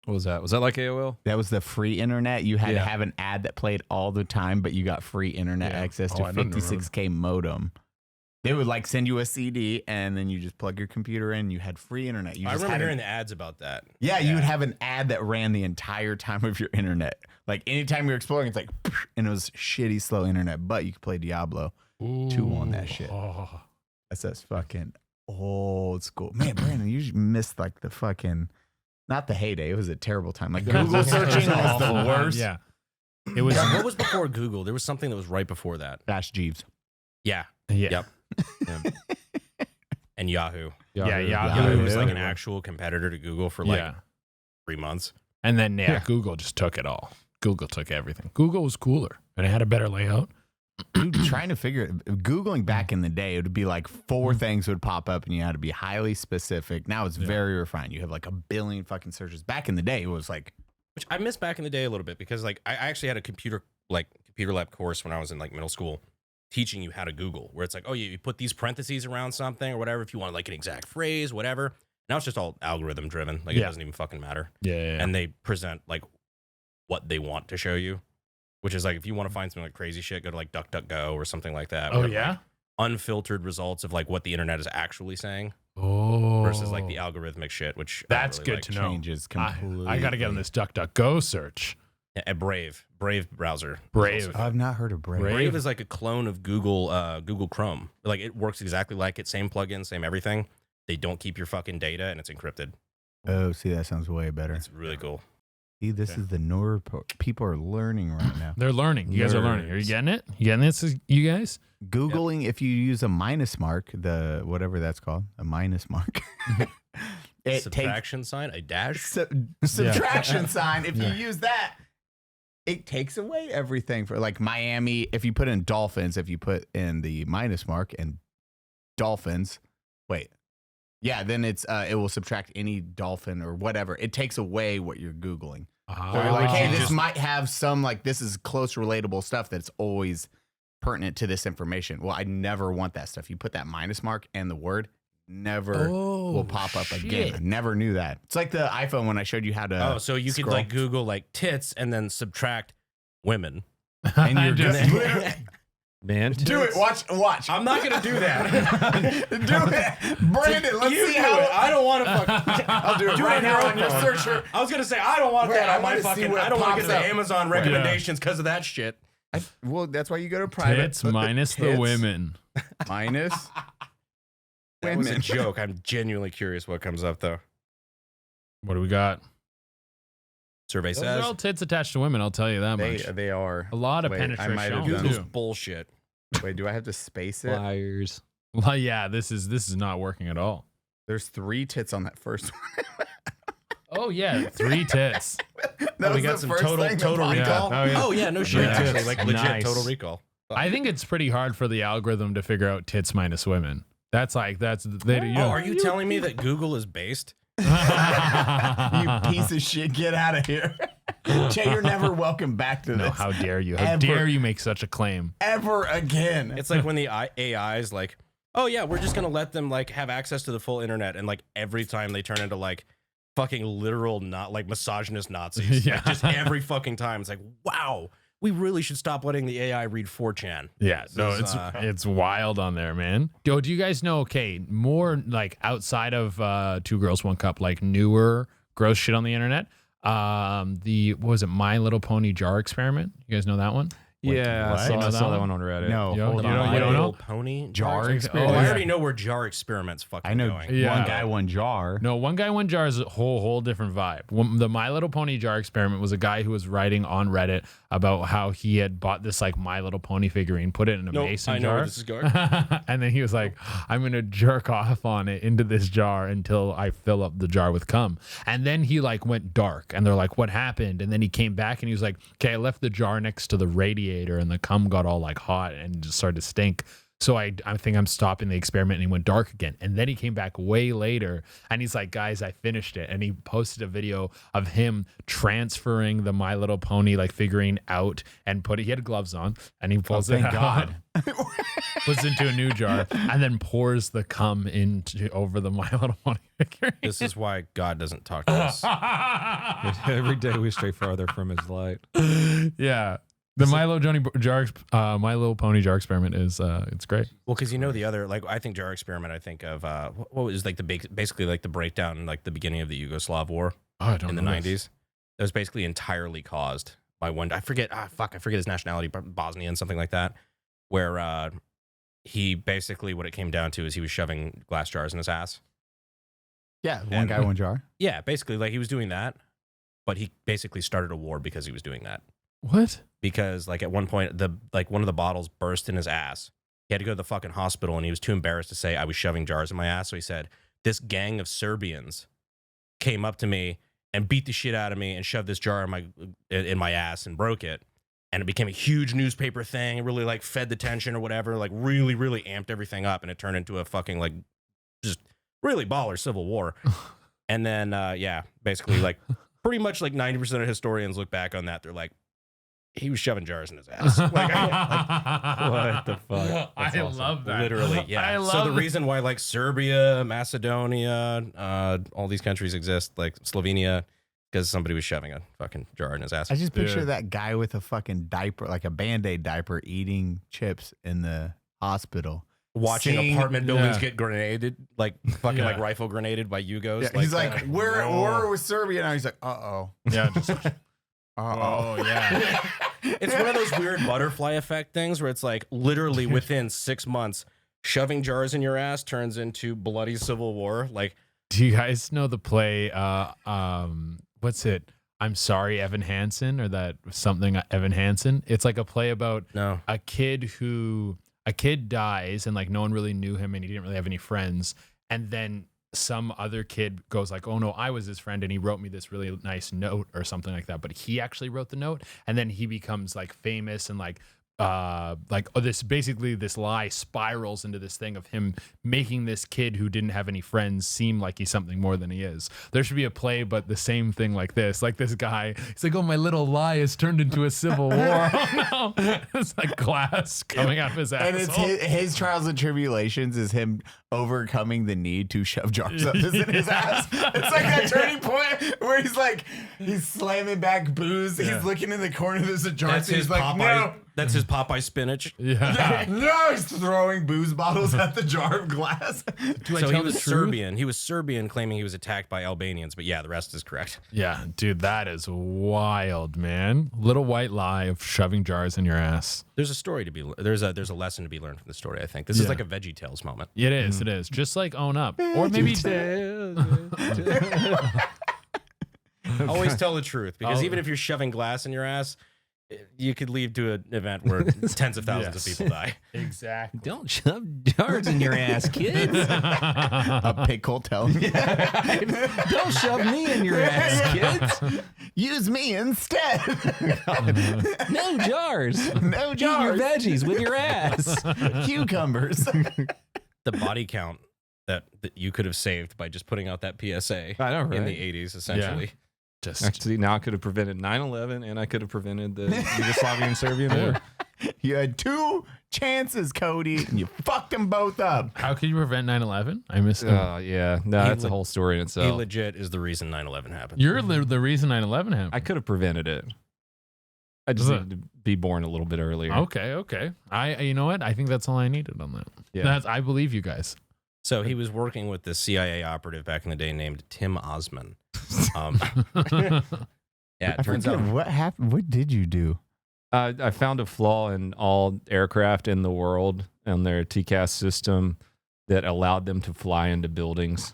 What was that? Was that like AOL? That was the free internet. You had to Yeah. have an ad that played all the time, but you got free internet Yeah. access Oh, to I don't remember. 56K modem. They would like send you a CD and then you just plug your computer in. You had free internet. You I just remember had hearing the ads about that. Yeah, you would have an ad that ran the entire time of your internet. Like anytime you're exploring, it's like, and it was shitty slow internet, but you could play Diablo 2 on that shit. Oh. That's fucking old school. Man, Brandon, you missed like the fucking, not the heyday. It was a terrible time. Like Google searching was the worst. Yeah. It was. What was before Google? There was something that was right before that. Ash Jeeves. Yeah. Yeah. Yep. And Yahoo. Yeah. Yahoo was like an Yeah. actual competitor to Google for like Yeah. 3 months. And then Google just took it all. Google took everything. Google was cooler and it had a better layout. Dude, trying to figure it, Googling back in the day, it would be like 4 things would pop up and you had to be highly specific. Now it's very refined. You have like a billion fucking searches. Back in the day, it was like, Which I miss back in the day a little bit because like I actually had a computer lab course when I was in like middle school teaching you how to Google, where it's like, oh, you put these parentheses around something or whatever if you want like an exact phrase, whatever. Now it's just all algorithm driven. Like it doesn't even fucking matter. Yeah. And they present like what they want to show you, which is like if you want to find something like crazy shit, go to like DuckDuckGo or something like that. Oh, where, yeah? like, unfiltered results of like what the internet is actually saying Oh. versus like the algorithmic shit, which I don't That's really good like. to know. changes completely. I got to get on this DuckDuckGo search. A Brave browser. Brave. I've not heard of Brave. Brave is like a clone of Google Chrome. Like it works exactly like it, same plugin, same everything. They don't keep your fucking data and it's encrypted. Oh, see, that sounds way better. It's really cool. See, this is the people are learning right now. They're learning. You guys are learning. Are you getting it? You getting this, you guys? Googling, if you use a minus mark, the whatever that's called, a minus mark. It takes Subtraction sign, a dash. subtraction sign. If you use that, it takes away everything for like Miami. If you put in dolphins, if you put in the minus mark and dolphins, then it's it will subtract any dolphin or whatever. It takes away what you're Googling. So you're like, hey, this might have some like this is close relatable stuff that's always pertinent to this information. Well, I never want that stuff. You put that minus mark and the word never will pop up again. I never knew that. It's like the iPhone when I showed you how to. Oh, so you could scroll. like Google like tits and then subtract women. And you're Just- good. Man, Do it. Watch. I'm not gonna do that. Do it, Brandon. Let's You see do how. it. I don't want to fuck. I'll do it Do it right on now your on your phone. searcher. I was gonna say I don't want Wait, that I on my wanna see fucking. what I don't want to pops get the up. Amazon recommendations because of that shit. Well, that's why you go to private. Tits Put minus the tits women. Minus. That was a Women. joke. I'm genuinely curious what comes up though. What do we got? Survey Those says are all tits attached to women. I'll tell you that much. They are. A lot of Wait, I penetration. might have done- Google's too. bullshit. Wait, do I have to space it? flyers. Well, yeah, this is not working at all. There's 3 tits on that first one. Oh yeah, 3 tits. That we was got the some first total thing that total popped recall. up. Oh, yeah. No shit. Yeah. Actually, like legit Nice. total recall. I think it's pretty hard for the algorithm to figure out tits minus women. That's they. You know, Are you telling me that Google is based? You piece of shit, get out of here. Jay, you're never welcome back to No, this how dare you? How Ever. dare you make such a claim? ever again. It's like when the AI is like, oh yeah, we're just gonna let them like have access to the full internet, and like every time they turn into like fucking literal not like misogynist Nazis. Yeah. Like, just every fucking time. It's like, wow, we really should stop letting the AI read 4chan. Yeah, no, is, it's wild on there, man. Do you guys know? Okay, more like outside of 2 Girls 1 Cup, like newer gross shit on the internet. What was it? My Little Pony jar experiment. You guys know that one? Yeah, I what? saw that one on Reddit. No, Yo, hold you on. don't- My know? Little Pony Jar Oh, experiment? I yeah. already know where jar experiments fucking I know going. Yeah. one guy, one jar. No, One Guy, One Jar is a whole different vibe. The My Little Pony jar experiment was a guy who was writing on Reddit about how he had bought this like My Little Pony figurine, put it in a Nope, mason I know jar. where this is going. And then he was like, I'm going to jerk off on it into this jar until I fill up the jar with cum. And then he like went dark and they're like, what happened? And then he came back and he was like, okay, I left the jar next to the radiator and the cum got all like hot and just started to stink. So I think I'm stopping the experiment, and he went dark again. And then he came back way later and he's like, guys, I finished it. And he posted a video of him transferring the My Little Pony like figurine out and he had gloves on and he pulls it thank out, God. puts it into a new jar and then pours the cum over the My Little Pony figurine. This is why God doesn't talk to us. Every day we stray farther from his light. Yeah. The My Little Pony jar experiment is it's great. Well, because the other, like, I think jar experiment, I think of what was like basically like the breakdown, like the beginning of the Yugoslav war in the 90s. That was basically entirely caused by one. I forget his nationality, Bosnian, something like that, where he basically, what it came down to is he was shoving glass jars in his ass. Yeah, one guy, one jar. Yeah, basically, like he was doing that, but he basically started a war because he was doing that. What? Because like at one point one of the bottles burst in his ass. He had to go to the fucking hospital and he was too embarrassed to say I was shoving jars in my ass. So he said, this gang of Serbians came up to me and beat the shit out of me and shoved this jar in my ass and broke it. And it became a huge newspaper thing. It really like fed the tension or whatever, like really, really amped everything up. And it turned into a fucking like just really baller civil war. And then, basically like pretty much like 90% of historians look back on that. They're like, he was shoving jars in his ass. What the fuck? I love that. Literally, yeah. I So love the reason why like Serbia, Macedonia, all these countries exist, like Slovenia, because somebody was shoving a fucking jar in his ass. I just picture Dude. that guy with a fucking diaper, like a Band-Aid diaper, eating chips in the hospital. Watching Seeing- apartment buildings yeah. get grenaded, like fucking Yeah. like rifle grenaded by Yugos. Yeah, he's like, we're at war with Serbia now. He's like, uh-oh. Yeah, just Uh-oh. oh yeah. It's one of those weird butterfly effect things where it's like literally within 6 months, shoving jars in your ass turns into bloody civil war. Like, Do you guys know the play what's it? I'm Sorry, Evan Hansen, or that something Evan Hansen? It's like a play about no. a kid dies and like no one really knew him and he didn't really have any friends, and then some other kid goes like, oh no, I was his friend and he wrote me this really nice note or something like that, but he actually wrote the note, and then he becomes like famous and this lie spirals into this thing of him making this kid who didn't have any friends seem like he's something more than he is. There should be a play, but the same thing like this. Like this guy, he's like, oh, my little lie has turned into a civil war. Oh no. It's like glass coming out of his ass. And it's his trials and tribulations is him overcoming the need to shove jars up his ass. It's like that turning point where he's slamming back booze. Yeah. He's looking in the corner. There's a jar. That's He's his like, Popeye. no. That's his Popeye spinach. Yeah. No, he's throwing booze bottles at the jar of glass. Do I So tell he was the truth? Serbian. He was Serbian, claiming he was attacked by Albanians. But yeah, the rest is correct. Yeah, dude, that is wild, man. Little white lie of shoving jars in your ass. There's a story to be. There's a lesson to be learned from the story. I think this is Yeah. like a Veggie Tales moment. It is. It is. Just like own up, or maybe Always tell the truth, because Oh. even if you're shoving glass in your ass, you could lead to an event where tens of thousands of Yes. people die. exactly. Don't shove jars in your ass, kids. A pickle telling you. Don't shove me in your ass, kids. Use me instead. No jars. No Eat your jars. veggies with your ass. Cucumbers. The body count that you could have saved by just putting out that PSA I know, right? in the 80s, essentially. Just Actually, now I could have prevented 9/11 and I could have prevented the Yugoslavian-Serbian war. You had 2 chances, Cody, and you fucked them both up. how could you prevent 9/11? I missed it. Yeah. No, that's a whole story in He itself. legit is the reason 9/11 happened. You're the reason 9/11 happened. I could have prevented it. I just Is it- needed to be born a little bit earlier. Okay. You know what? I think that's all I needed on that. Yeah. I believe you guys. So he was working with this CIA operative back in the day named Tim Osman. Yeah, it turns out what happened. What did you do? I found a flaw in all aircraft in the world on their TCAS system that allowed them to fly into buildings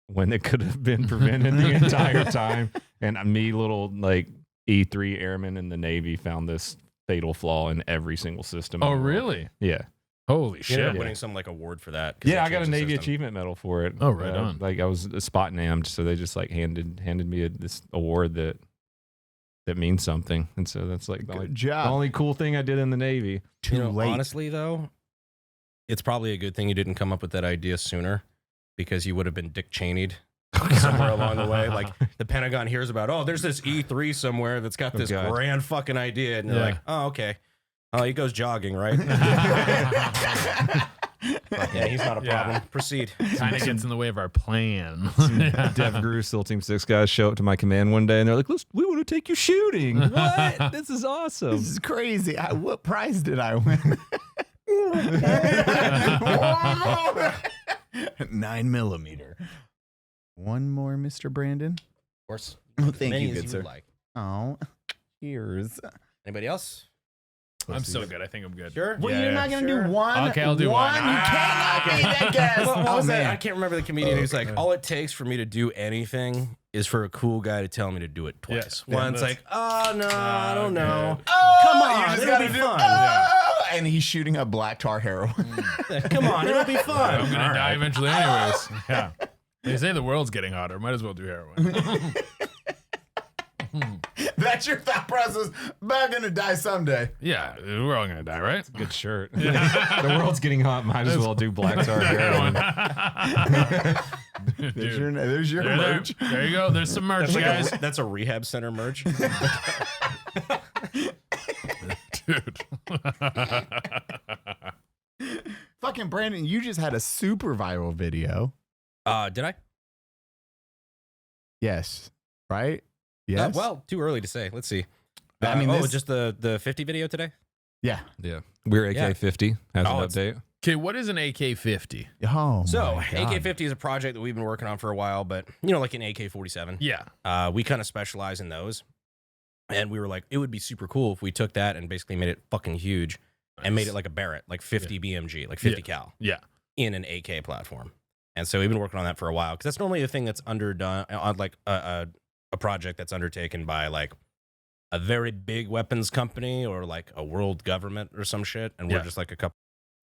when it could have been prevented the entire time. And me, little like E3 airman in the Navy, found this fatal flaw in every single system. Oh, in the world. really? Yeah. Holy You shit. ended up winning some like award for that. 'cause Yeah, they I got a changed the Navy system. Achievement Medal for it. Oh, right on. Like I was spot named, so they just like handed me this award that means something, and so that's like the Good job. only cool thing I did in the Navy. You know, late. honestly, though, it's probably a good thing you didn't come up with that idea sooner, because you would have been Dick Cheney'd somewhere along the way. Like the Pentagon hears about, oh, there's this E3 somewhere that's got this God. grand fucking idea, and they're Yeah. like, oh, okay. Oh, he goes jogging, right? Yeah, he's not a Yeah. problem. Proceed. Kind of gets in the way of our plan. Dev Guru SEAL Team 6 guys show up to my command one day, and they're like, we want to take you shooting. What? This is awesome. This is crazy. What prize did I win? 9mm. One more, Mr. Brandon. Of course. Oh, thank Many you, as good sir. would like. Oh, cheers. Anybody else? I'm so good. I think I'm good. Sure. Well, Yeah, you're yeah, not gonna sure. do one. Okay, I'll do one. You cannot be that guest. What was that? man. I can't remember the comedian who's like, all it takes for me to do anything is for a cool guy to tell me to do it twice. Yeah, One's that's- like, oh, no, I don't know. Oh, Come you on, just it'll gotta be do- fun. oh, and he's shooting up black tar heroin. Come on, it'll be I'm fun. gonna die eventually, anyways. Yeah. They say the world's getting hotter. Might as well do heroin. That's your thought process. But I'm gonna die someday. Yeah, we're all gonna die, right? Good shirt. The world's getting hot. Might as well do black tar heroin. There's your There, merch. there you go. There's some merch, guys. That's a rehab center merch. Dude. Fucking Brandon, you just had a super viral video. Did I? Yes. Right? Yes. Well, too early to say. Let's see. I mean, this- just the 50 video today? yeah. Yeah. We're AK-50. Has Oh, an it's- update. Okay, what is an AK-50? Oh, So, my God. AK-50 is a project that we've been working on for a while, but, you know, like an AK-47. Yeah. We kind of specialize in those. And we were like, it would be super cool if we took that and basically made it fucking huge and made it like a Barrett, like 50 BMG, like 50 cal Yeah. in an AK platform. And so we've been working on that for a while, because that's normally the thing that's underdone on like a project that's undertaken by like a very big weapons company or like a world government or some shit. And we're Yeah. just like a couple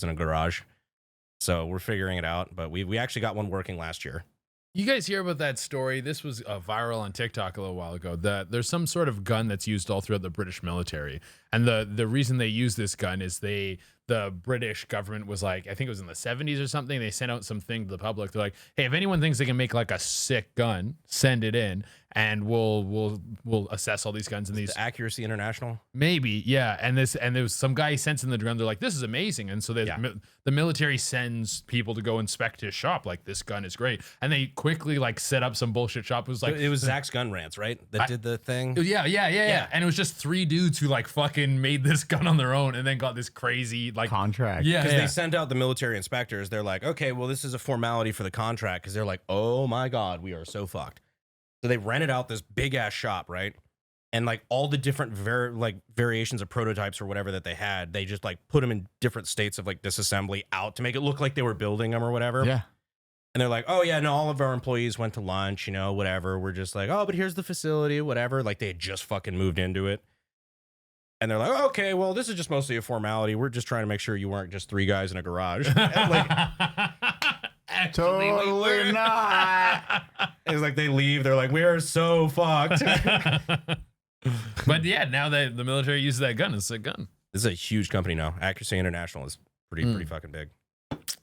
in a garage. So we're figuring it out. But we actually got one working last year. You guys hear about that story? This was viral on TikTok a little while ago. That there's some sort of gun that's used all throughout the British military, and the reason they use this gun is the British government was like, I think it was in the 70s or something. They sent out something to the public. They're like, hey, if anyone thinks they can make like a sick gun, send it in, and we'll assess all these guns and these. The Accuracy International. Maybe, yeah. And there was some guy sent in the gun. They're like, this is amazing. And so the military sends people to go inspect his shop. Like, this gun is great. And they quickly like set up some bullshit shop. It was like, It was Zach's Gun Rants, right? That did the thing. yeah. And it was just 3 dudes who like fucking made this gun on their own and then got this crazy like Contract. Yeah, Because yeah. they sent out the military inspectors. They're like, okay, well, this is a formality for the contract. Because they're like, oh my God, we are so fucked. So they rented out this big ass shop, right? And like all the different variations of prototypes or whatever that they had, they just like put them in different states of like disassembly out to make it look like they were building them or whatever. Yeah. And they're like, oh yeah, no, all of our employees went to lunch, you know, whatever. We're just like, oh, but here's the facility, whatever. Like they had just fucking moved into it. And they're like, oh, okay, well, this is just mostly a formality. We're just trying to make sure you weren't just 3 guys in a garage. And like, Totally not. it's like they leave. They're like, we are so fucked. But yeah, now that the military uses that gun, it's a gun. This is a huge company now. Accuracy International is pretty fucking big.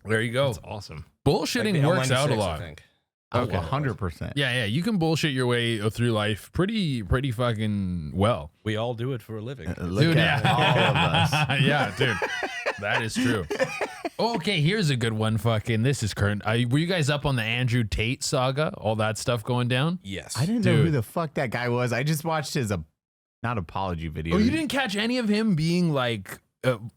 There you go. That's awesome. Bullshitting Like the works out a L96, I lot. think. Okay, 100%. Yeah, you can bullshit your way through life pretty fucking well. We all do it for a living. Look Dude, at yeah. all of us. Yeah, dude. That is true. Okay, here's a good one. Fucking, this is current. Were you guys up on the Andrew Tate saga? All that stuff going down? Yes. I didn't know who Dude. the fuck that guy was. I just watched his not apology video. Oh, you didn't catch any of him being like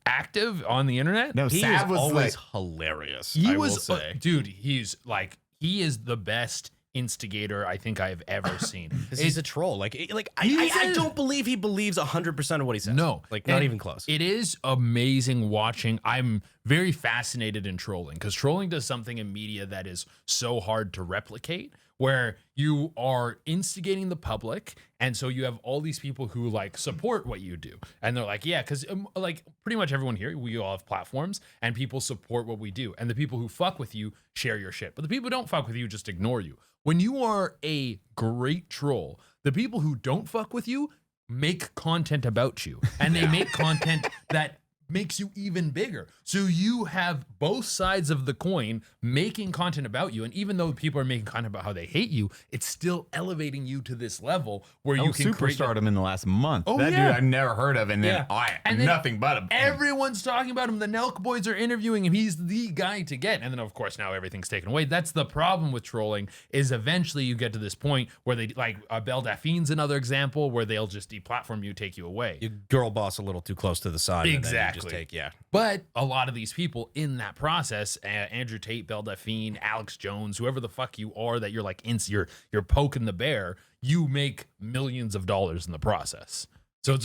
active on the internet? No, He Sav was was always like, hilarious. He I will was, say. dude. He is the best instigator I think I've ever seen. He's a troll. I don't believe he believes 100% of what he says. No, not and even close. It is amazing watching. I'm very fascinated in trolling because trolling does something in media that is so hard to replicate, where you are instigating the public, and so you have all these people who like support what you do, and they're like, yeah, because like pretty much everyone here, we all have platforms, and people support what we do, and the people who fuck with you share your shit, but the people who don't fuck with you just ignore you. When you are a great troll, the people who don't fuck with you make content about you, and they make content that makes you even bigger. So you have both sides of the coin making content about you, and even though people are making content about how they hate you, it's still elevating you to this level where you can superstardom him in the last month. Oh, that yeah. dude I've never heard of, and then And then nothing but him. Everyone's talking about him. The Nelk boys are interviewing him. He's the guy to get. And then of course now everything's taken away. That's the problem with trolling, is eventually you get to this point where they like Belle Dauphine's another example where they'll just deplatform you, take you away. You girl boss a little too close to the sun. Exactly. And then you just take, But a lot of these people in that process, Andrew Tate, Belle Dauphine, Alex Jones, whoever the fuck you are, that you're like you're poking the bear, you make millions of dollars in the process. So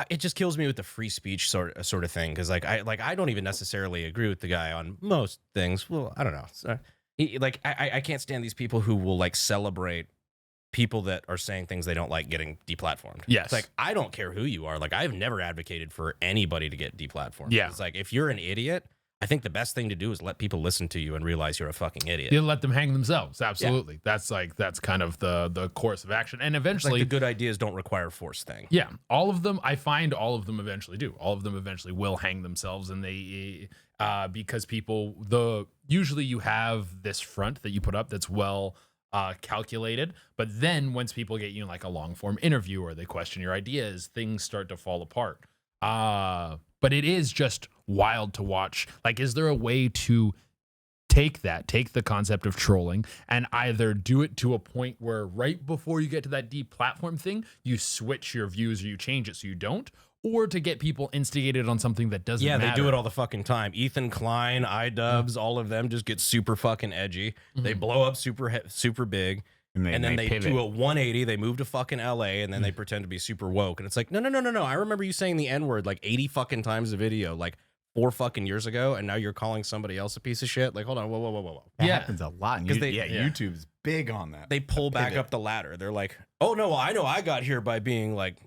it just kills me with the free speech sort of thing, because I don't even necessarily agree with the guy on most things. Well, I don't know. So, I can't stand these people who will like celebrate people that are saying things they don't like getting deplatformed. Yes. It's like, I don't care who you are. Like, I've never advocated for anybody to get deplatformed. Yeah. It's like, if you're an idiot, I think the best thing to do is let people listen to you and realize you're a fucking idiot. you let them hang themselves. Absolutely. Yeah. That's kind of the course of action. And eventually the good ideas don't require force thing. Yeah. All of them, I find all of them eventually do. All of them eventually will hang themselves, and they because people usually you have this front that you put up that's well calculated, but then once people get you in like a long form interview or they question your ideas, things start to fall apart. But it is just wild to watch. Like, is there a way to take the concept of trolling and either do it to a point where right before you get to that deplatform thing, you switch your views or you change it so you don't, or to get people instigated on something that doesn't matter? Yeah, they do it all the fucking time. Ethan Klein, iDubbbz, all of them just get super fucking edgy. They blow up super big. And then they do a 180. They move to fucking LA, and then they pretend to be super woke. And it's like, no. I remember you saying the N-word like 80 fucking times a video, like 4 fucking years ago, and now you're calling somebody else a piece of shit. Like, hold on, whoa. That happens a lot. Because YouTube's big on that. They pull back up the ladder. They're like, oh no, I know I got here by being like,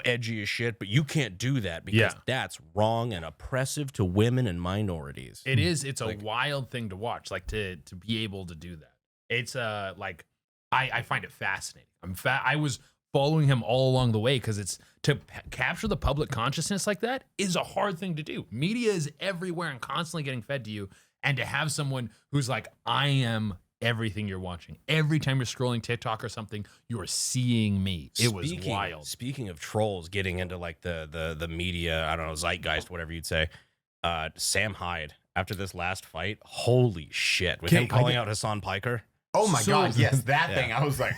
edgy as shit, but you can't do that because that's wrong and oppressive to women and minorities. It is. It's a wild thing to watch, like to be able to do that. It's like, I find it fascinating. I was following him all along the way because it's to capture the public consciousness like that is a hard thing to do. Media is everywhere and constantly getting fed to you, and to have someone who's like, I am everything you're watching. Every time you're scrolling TikTok or something, you are seeing me. It was wild. Speaking of trolls getting into like the media, I don't know, zeitgeist, whatever you'd say, Sam Hyde, after this last fight, holy shit. With him calling out Hassan Piker. Oh my God, yes, that thing. I was like,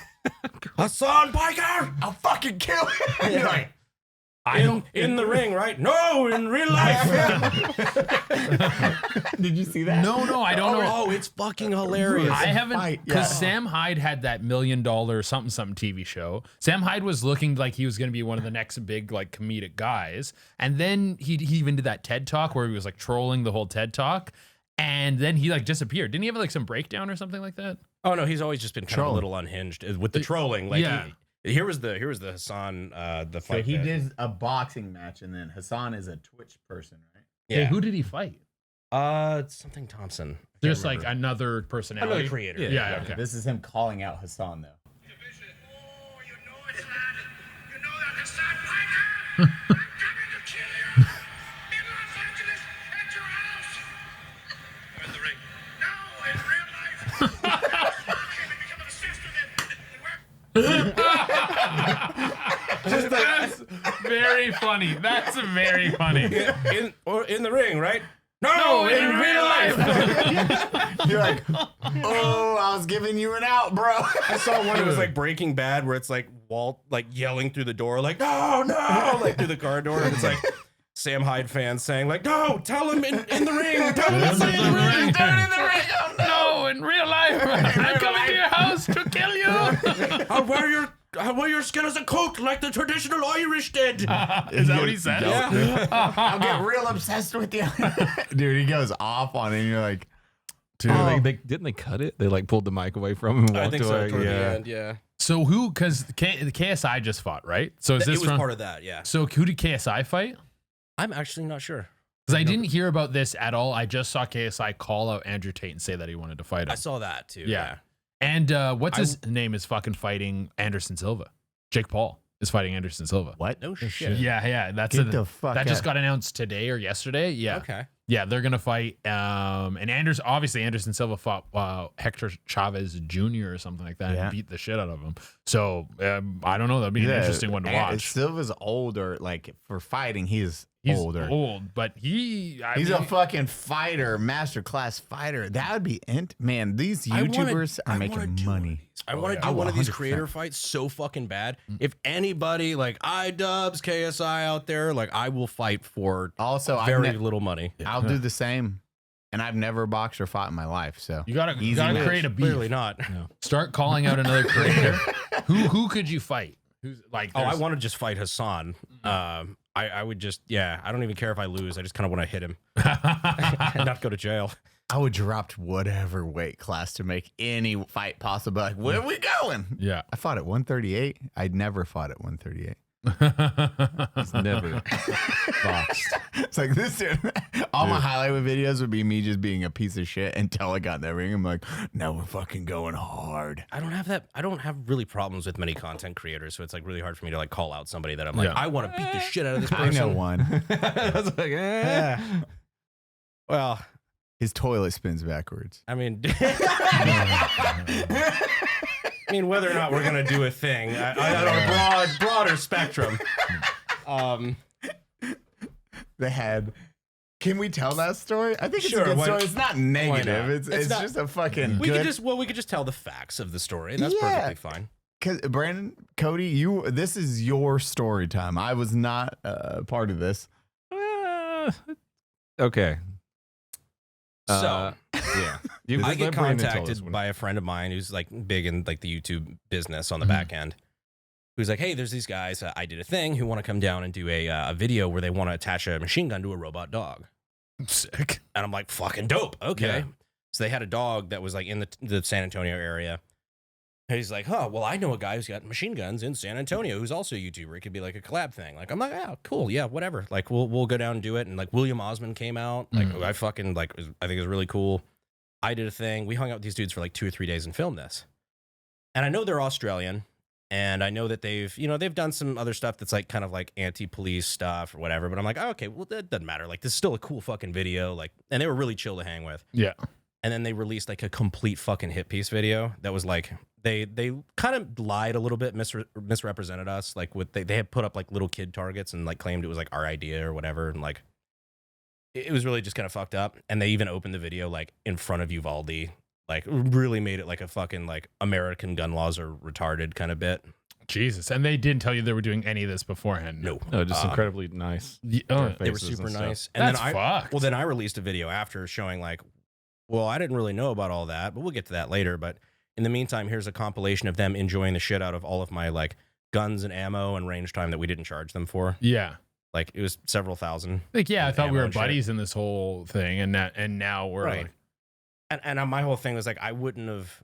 Hassan Piker! I'll fucking kill him. You're like, in the ring, right? No, in real life. Did you see that? No, I don't know. Oh, it's fucking hilarious. I haven't, because Sam Hyde had that $1 million something TV show. Sam Hyde was looking like he was going to be one of the next big like comedic guys, and then he even did that TED Talk where he was like trolling the whole TED Talk, and then he like disappeared. Didn't he have like some breakdown or something like that? Oh no, he's always just been kind of a little unhinged with the trolling. Like, here was the Hassan the fight. So he did a boxing match, and then Hassan is a Twitch person, right? Yeah. Hey, who did he fight? Something Thompson. There's like another personality. Another creator. Yeah. Okay. This is him calling out Hassan, though. Oh, you know it's not. You know that Hassan Piker. I'm coming to kill you in Los Angeles at your house. Or in the ring. No, in real life. I'm becoming obsessed with it. That's very funny. That's very funny. In the ring, right? No, in real life. You're like, oh, I was giving you an out, bro. I saw one that was like Breaking Bad, where it's like Walt like yelling through the door, like no, like through the car door, and it's like Sam Hyde fans saying like, no, tell him in the ring, tell him to say in the ring, tell him in the ring. No, in real life. I'm coming to your house to kill you. I'll wear your skin as a coat like the traditional Irish did. Is that what he said? I'll get real obsessed with you. Dude, he goes off on it and you're like, Dude, they didn't they cut it? They like pulled the mic away from him and walked I think away. so. Toward the end, yeah. So who? Because the KSI just fought, right? So is It this was from? part of that, yeah. So who did KSI fight? I'm actually not sure. Because I didn't hear about this at all. I just saw KSI call out Andrew Tate and say that he wanted to fight him. I saw that too. Yeah. And what's his name is fucking fighting Anderson Silva. Jake Paul is fighting Anderson Silva. what? No shit. Yeah. That's Get the fuck that just out. got announced today or yesterday. Yeah. Okay. Yeah, they're gonna fight. And Anderson Silva fought Hector Chavez Jr. or something like that Yeah. and beat the shit out of him. So I don't know. That'd be an interesting one to watch. Silva's older, like for fighting, he's older. old, but he's He's a fucking fighter, masterclass fighter. That would be man. These YouTubers are making money. I want to do one of these creator fights so fucking bad. If anybody like iDubbbz, KSI out there, like I will fight for Also, very little money. I'll do the same. And I've never boxed or fought in my life, so You gotta Easy match. create a beef. Clearly not. Start calling out another creator. Who could you fight? Who's like? Oh, I want to just fight Hassan. I would just, I don't even care if I lose. I just kind of want to hit him and not go to jail. I would drop to whatever weight class to make any fight possible. Like, where are we going? Yeah. I fought at 138. I'd never fought at 138. He's never boxed. It's like this dude. All my highlight videos would be me just being a piece of shit until I got in that ring. I'm like, now we're fucking going hard. I don't have really problems with many content creators, so it's like really hard for me to like call out somebody that I'm like, I want to beat the shit out of this I person. know one. I was like, Well, His toilet spins backwards. I mean, whether or not we're gonna do a thing on a broader spectrum. They had. Can we tell that story? I think it's Sure, a good why- story. It's not negative. not? It's not- just a fucking We good. could just tell the facts of the story. That's Yeah. perfectly fine. Cause Brandon, Cody, this is your story time. I was not part of this. okay. So yeah, I get let Brandon tell this contacted one. by a friend of mine who's like big in like the YouTube business on the back end. Who's like, hey, there's these guys. I did a thing who want to come down and do a video where they want to attach a machine gun to a robot dog. Sick. And I'm like, fucking dope. Okay. Yeah. So they had a dog that was like in the San Antonio area. And he's like, well, I know a guy who's got machine guns in San Antonio who's also a YouTuber. It could be like a collab thing. Like, I'm like, oh, cool. Yeah, whatever. Like, we'll go down and do it. And like William Osmond came out. Like, I fucking like, I think it was really cool. I did a thing. We hung out with these dudes for like 2 or 3 days and filmed this. And I know they're Australian. And I know that they've done some other stuff that's like kind of like anti-police stuff or whatever. But I'm like, oh, okay, well, that doesn't matter. Like, this is still a cool fucking video. Like, and they were really chill to hang with. Yeah. And then they released like a complete fucking hit piece video that was like, they kind of lied a little bit, misrepresented us. Like they had put up like little kid targets and like claimed it was like our idea or whatever. And like, it was really just kind of fucked up. And they even opened the video like in front of Uvalde. Like really made it like a fucking like American gun laws are retarded kind of bit. Jesus. And they didn't tell you they were doing any of this beforehand. No. No, just incredibly nice. Oh, They were faces super and stuff. nice. And that's then fucked. Well, then I released a video after showing like, well, I didn't really know about all that, but we'll get to that later. But in the meantime, here's a compilation of them enjoying the shit out of all of my like guns and ammo and range time that we didn't charge them for. Yeah. Like it was several thousand. Like, yeah, I thought we ammo were and shit. buddies in this whole thing. And now we're Right. like, And my whole thing was like, I wouldn't have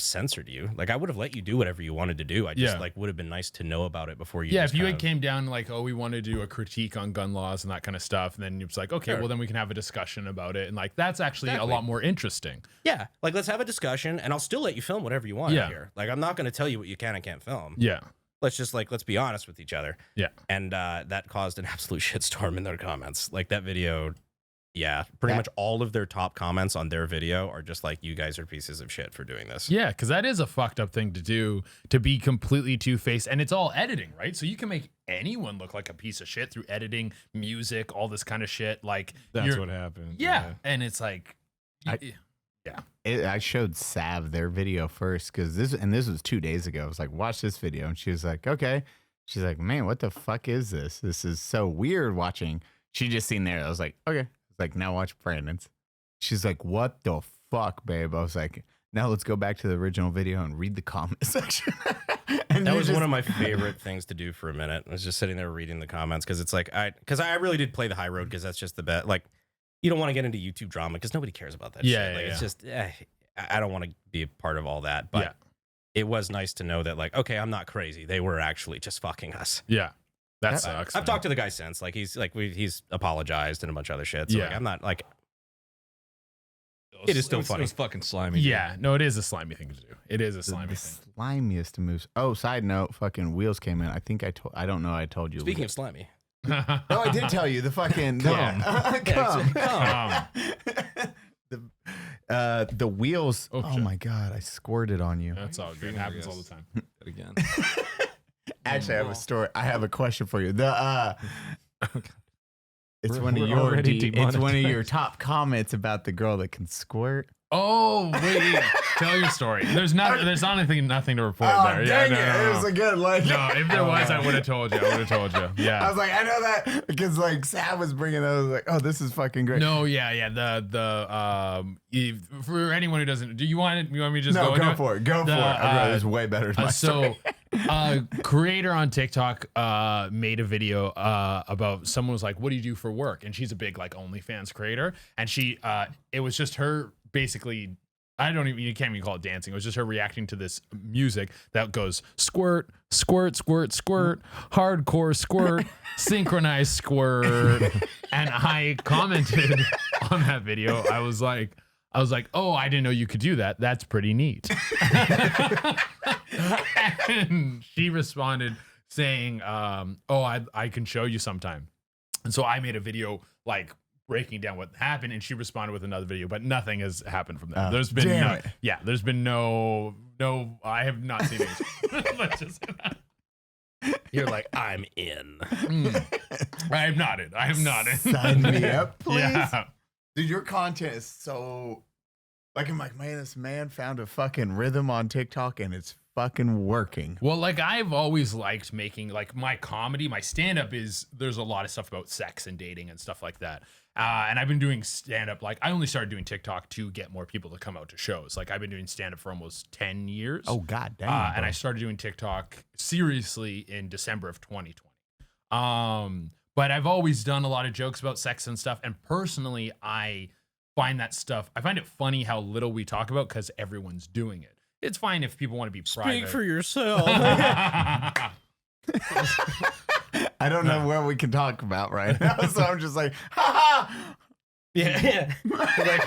censored you. Like I would have let you do whatever you wanted to do. I just like would have been nice to know about it before you. yeah, just if you kind had of- came down like, oh, we want to do a critique on gun laws and that kind of stuff, and then it's like, okay, Sure. well, then we can have a discussion about it. And like, that's actually Exactly. a lot more interesting. Yeah, like let's have a discussion, and I'll still let you film whatever you want Yeah. here. Like I'm not going to tell you what you can and can't film. Yeah. Let's be honest with each other. Yeah. And that caused an absolute shitstorm in their comments. Like that video, yeah, pretty much all of their top comments on their video are just like, you guys are pieces of shit for doing this. Yeah, because that is a fucked up thing to do, to be completely two-faced. And it's all editing, right? So you can make anyone look like a piece of shit through editing, music, all this kind of shit. Like That's what happened. Yeah. And it's like, I showed Sav their video first because this was 2 days ago. I was like, watch this video. And she was like, okay. She's like, man, what the fuck is this? This is so weird watching. She just seen there. I was like, okay. Like, now watch Brandon's. She's like, what the fuck, babe. I was like, now let's go back to the original video and read the comment section. And That you was just- one of my favorite things to do for a minute. I was just sitting there reading the comments because it's like I really did play the high road because that's just the bet. Like, you don't want to get into YouTube drama because nobody cares about that Yeah, shit. Like, yeah, it's just I don't want to be a part of all that. But Yeah. it was nice to know that, like, okay, I'm not crazy. They were actually just fucking us. Yeah. That sucks. I've talked to the guy since. Like, he's apologized and a bunch of other shit. So like, Yeah. I'm not like. It is still funny. It was fucking slimy. Yeah, no, it is a slimy thing to do. It is a slimy the thing. slimiest moves. Oh, side note, fucking wheels came in. I think I don't know. I told you. Speaking of slimy, no, I did tell you the fucking Come. the wheels. Oh, Oh, shit. my god, I squirted on you. That's all good. It happens all the time. Again. Actually, I have a story. I have a question for you. The it's We're- one of we're your already it's one of your demonetized. top comments about the girl that can squirt. Oh, wait. Tell your story. There's nothing to report there. dang Yeah, it. It was a good like. no, if there was, I would have told you. I Yeah. was like, I know that because like Sam was bringing those. Like, oh, this is fucking great. No, yeah. For anyone who doesn't, do you want me to just No, go into go it? for it. Go for it. It was way better than my So, creator on TikTok made a video about someone was like, "What do you do for work?" And she's a big like OnlyFans creator, and she it was just her basically. You can't even call it dancing. It was just her reacting to this music that goes squirt, squirt, squirt, squirt, hardcore squirt, synchronized squirt. And I commented on that video. I was like, oh, I didn't know you could do that. That's pretty neat. And she responded saying, I can show you sometime. And so I made a video like breaking down what happened, and she responded with another video, but nothing has happened from there. There's been damn it. there's been no, I have not seen it. Let's just say that. you're like, I'm in. I have nodded. Sign me up, please. Yeah. Dude, your content is so like I'm like, man, this man found a fucking rhythm on TikTok and it's fucking working. Well, like I've always liked making like my comedy, my stand-up is there's a lot of stuff about sex and dating and stuff like that. And I've been doing stand-up, like I only started doing TikTok to get more people to come out to shows. Like I've been doing stand-up for almost 10 years. Oh god damn. And I started doing TikTok seriously in December of 2020. But I've always done a lot of jokes about sex and stuff. And personally, I find it funny how little we talk about because everyone's doing it. It's fine if people want to be private. Speak for yourself. I don't know what we can talk about right now, so I'm just like, ha ha. yeah. Like,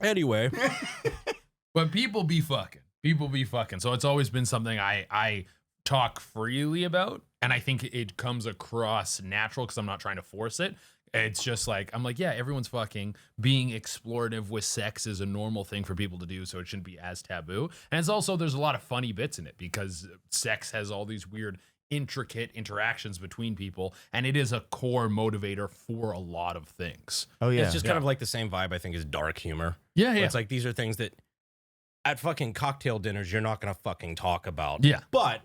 anyway, But people be fucking. So it's always been something I talk freely about. And I think it comes across natural because I'm not trying to force it. It's just like, I'm like, yeah, everyone's fucking. Being explorative with sex is a normal thing for people to do, so it shouldn't be as taboo. And it's also, there's a lot of funny bits in it because sex has all these weird, intricate interactions between people. And it is a core motivator for a lot of things. Oh yeah. it's just kind of like the same vibe, I think, as dark humor. Yeah, It's like these are things that at fucking cocktail dinners, you're not going to fucking talk about. Yeah. But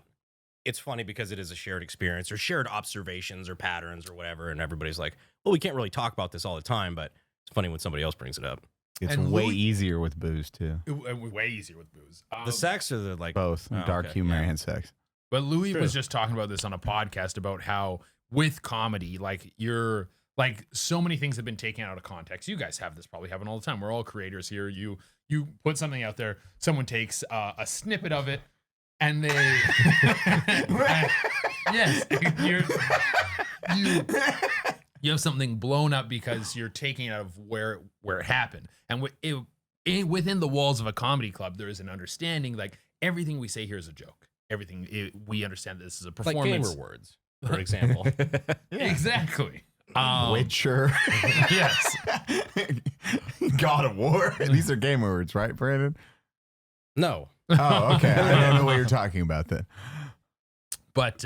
it's funny because it is a shared experience or shared observations or patterns or whatever. And everybody's like, well, we can't really talk about this all the time, but it's funny when somebody else brings it up. it's and way Louis- easier with booze too. Way easier with booze. The sex or the like Both Oh, dark okay, humor yeah. and sex. But Louis True. was just talking about this on a podcast about how with comedy, like you're like so many things have been taken out of context. You guys have this probably happen all the time. We're all creators here. You put something out there, someone takes a snippet of it, and they yes, you have something blown up because you're taking it out of where it happened. And within the walls of a comedy club, there is an understanding like everything we say here is a joke. We understand that this is a like performance. gamer words, for example. Exactly. Witcher. Yes. God of War. These are game words, right, Brandon? No. Oh, okay. I don't know what you're talking about then. But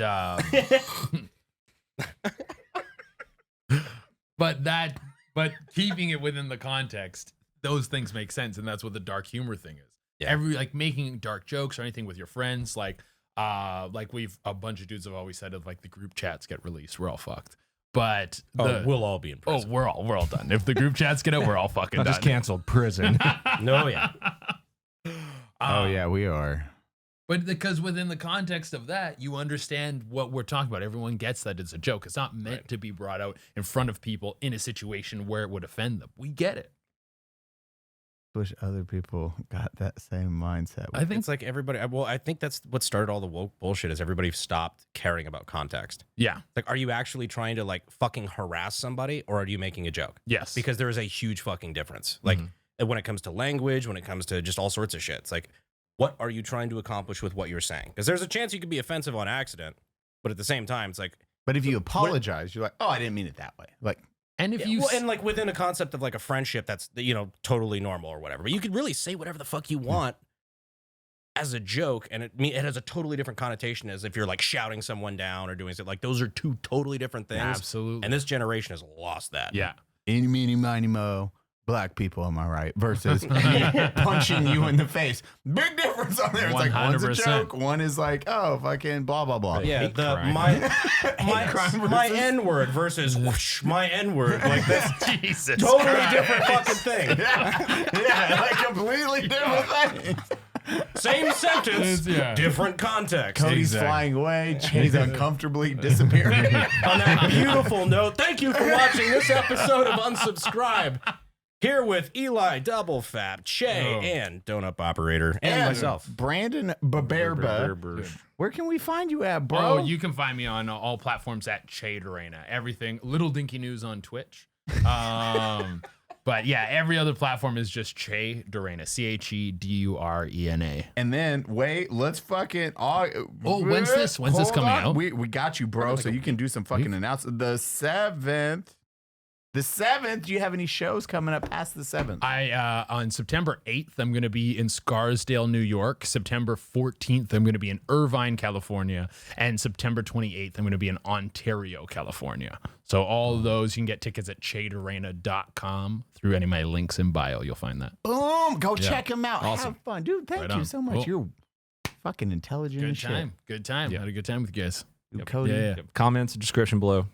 but keeping it within the context, those things make sense, and that's what the dark humor thing is. Yeah. Like making dark jokes or anything with your friends, like we've a bunch of dudes have always said of like the group chats get released, we're all fucked. But we'll all be in oh, prison. we're all done. If the group chats get out, we're all fucking I done. just canceled prison. No, yeah. Oh yeah, we are. But because within the context of that, you understand what we're talking about. Everyone gets that it's a joke. It's not meant to be brought out in front of people in a situation where it would offend them. We get it. Wish other people got that same mindset. I think it's like everybody. Well, I think that's what started all the woke bullshit. Is everybody stopped caring about context? Yeah. Like, are you actually trying to like fucking harass somebody, or are you making a joke? Yes. Because there is a huge fucking difference. Like when it comes to language, when it comes to just all sorts of shit. It's like, what are you trying to accomplish with what you're saying? Because there's a chance you could be offensive on accident, but at the same time, it's like. But if you apologize, you're like, oh, I didn't mean it that way. Like. And if you and like within a concept of like a friendship, that's, you know, totally normal or whatever. But you could really say whatever the fuck you want as a joke, and it has a totally different connotation as if you're like shouting someone down or doing something. Like those are two totally different things. Absolutely. And this generation has lost that. Yeah. Eeny, meeny, miny, mo. Black people, am I right? Versus punching you in the face. Big difference on there. It's like one's a 100%. joke, one is like, oh, fucking blah blah blah. Yeah, Hate crime. my N word versus whoosh, my N word. Like that's Jesus. totally different fucking thing. Yeah, like completely different things. Same sentence, Yeah. different context. Cody's Exactly. flying away. Jay's uncomfortably disappearing. On that beautiful note, thank you for watching this episode of Unsubscribe. Here with Eli, Double Fap, Che, and DonutOperator, and myself. Brandon Baberba. Where can we find you at, bro? Oh, you can find me on all platforms at Che Durena. Everything. Little Dinky News on Twitch. But yeah, every other platform is just Che Durena. CHEDURENA. And then wait, let's fucking. when's this? When's this Hold coming on. out? We got you, bro. So you can do some fucking announcements. The 7th. The 7th. Do you have any shows coming up past the 7th? I on September 8th, I'm going to be in Scarsdale, New York. September 14th, I'm going to be in Irvine, California. And September 28th, I'm going to be in Ontario, California. So all of those, you can get tickets at chedurena.com. Through any of my links in bio, you'll find that. Boom! Go check him out. Awesome. Have fun, dude. Thank Right you on. so much. Cool. You're fucking intelligent Good as shit. time. Good time. Yeah. Had a good time with you guys. Dude, Cody, Yeah. Comments, description below.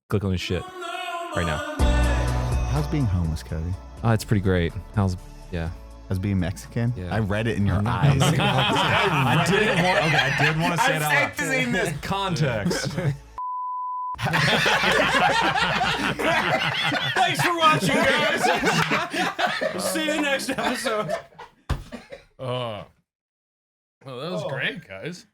Click on this shit right now. how's being homeless, Cody? It's pretty great. How's How's being Mexican? Yeah. I read it in your eyes. I did want to say it out loud. seen this. Context. Thanks for watching, guys. See you next episode. Well, that was great, guys.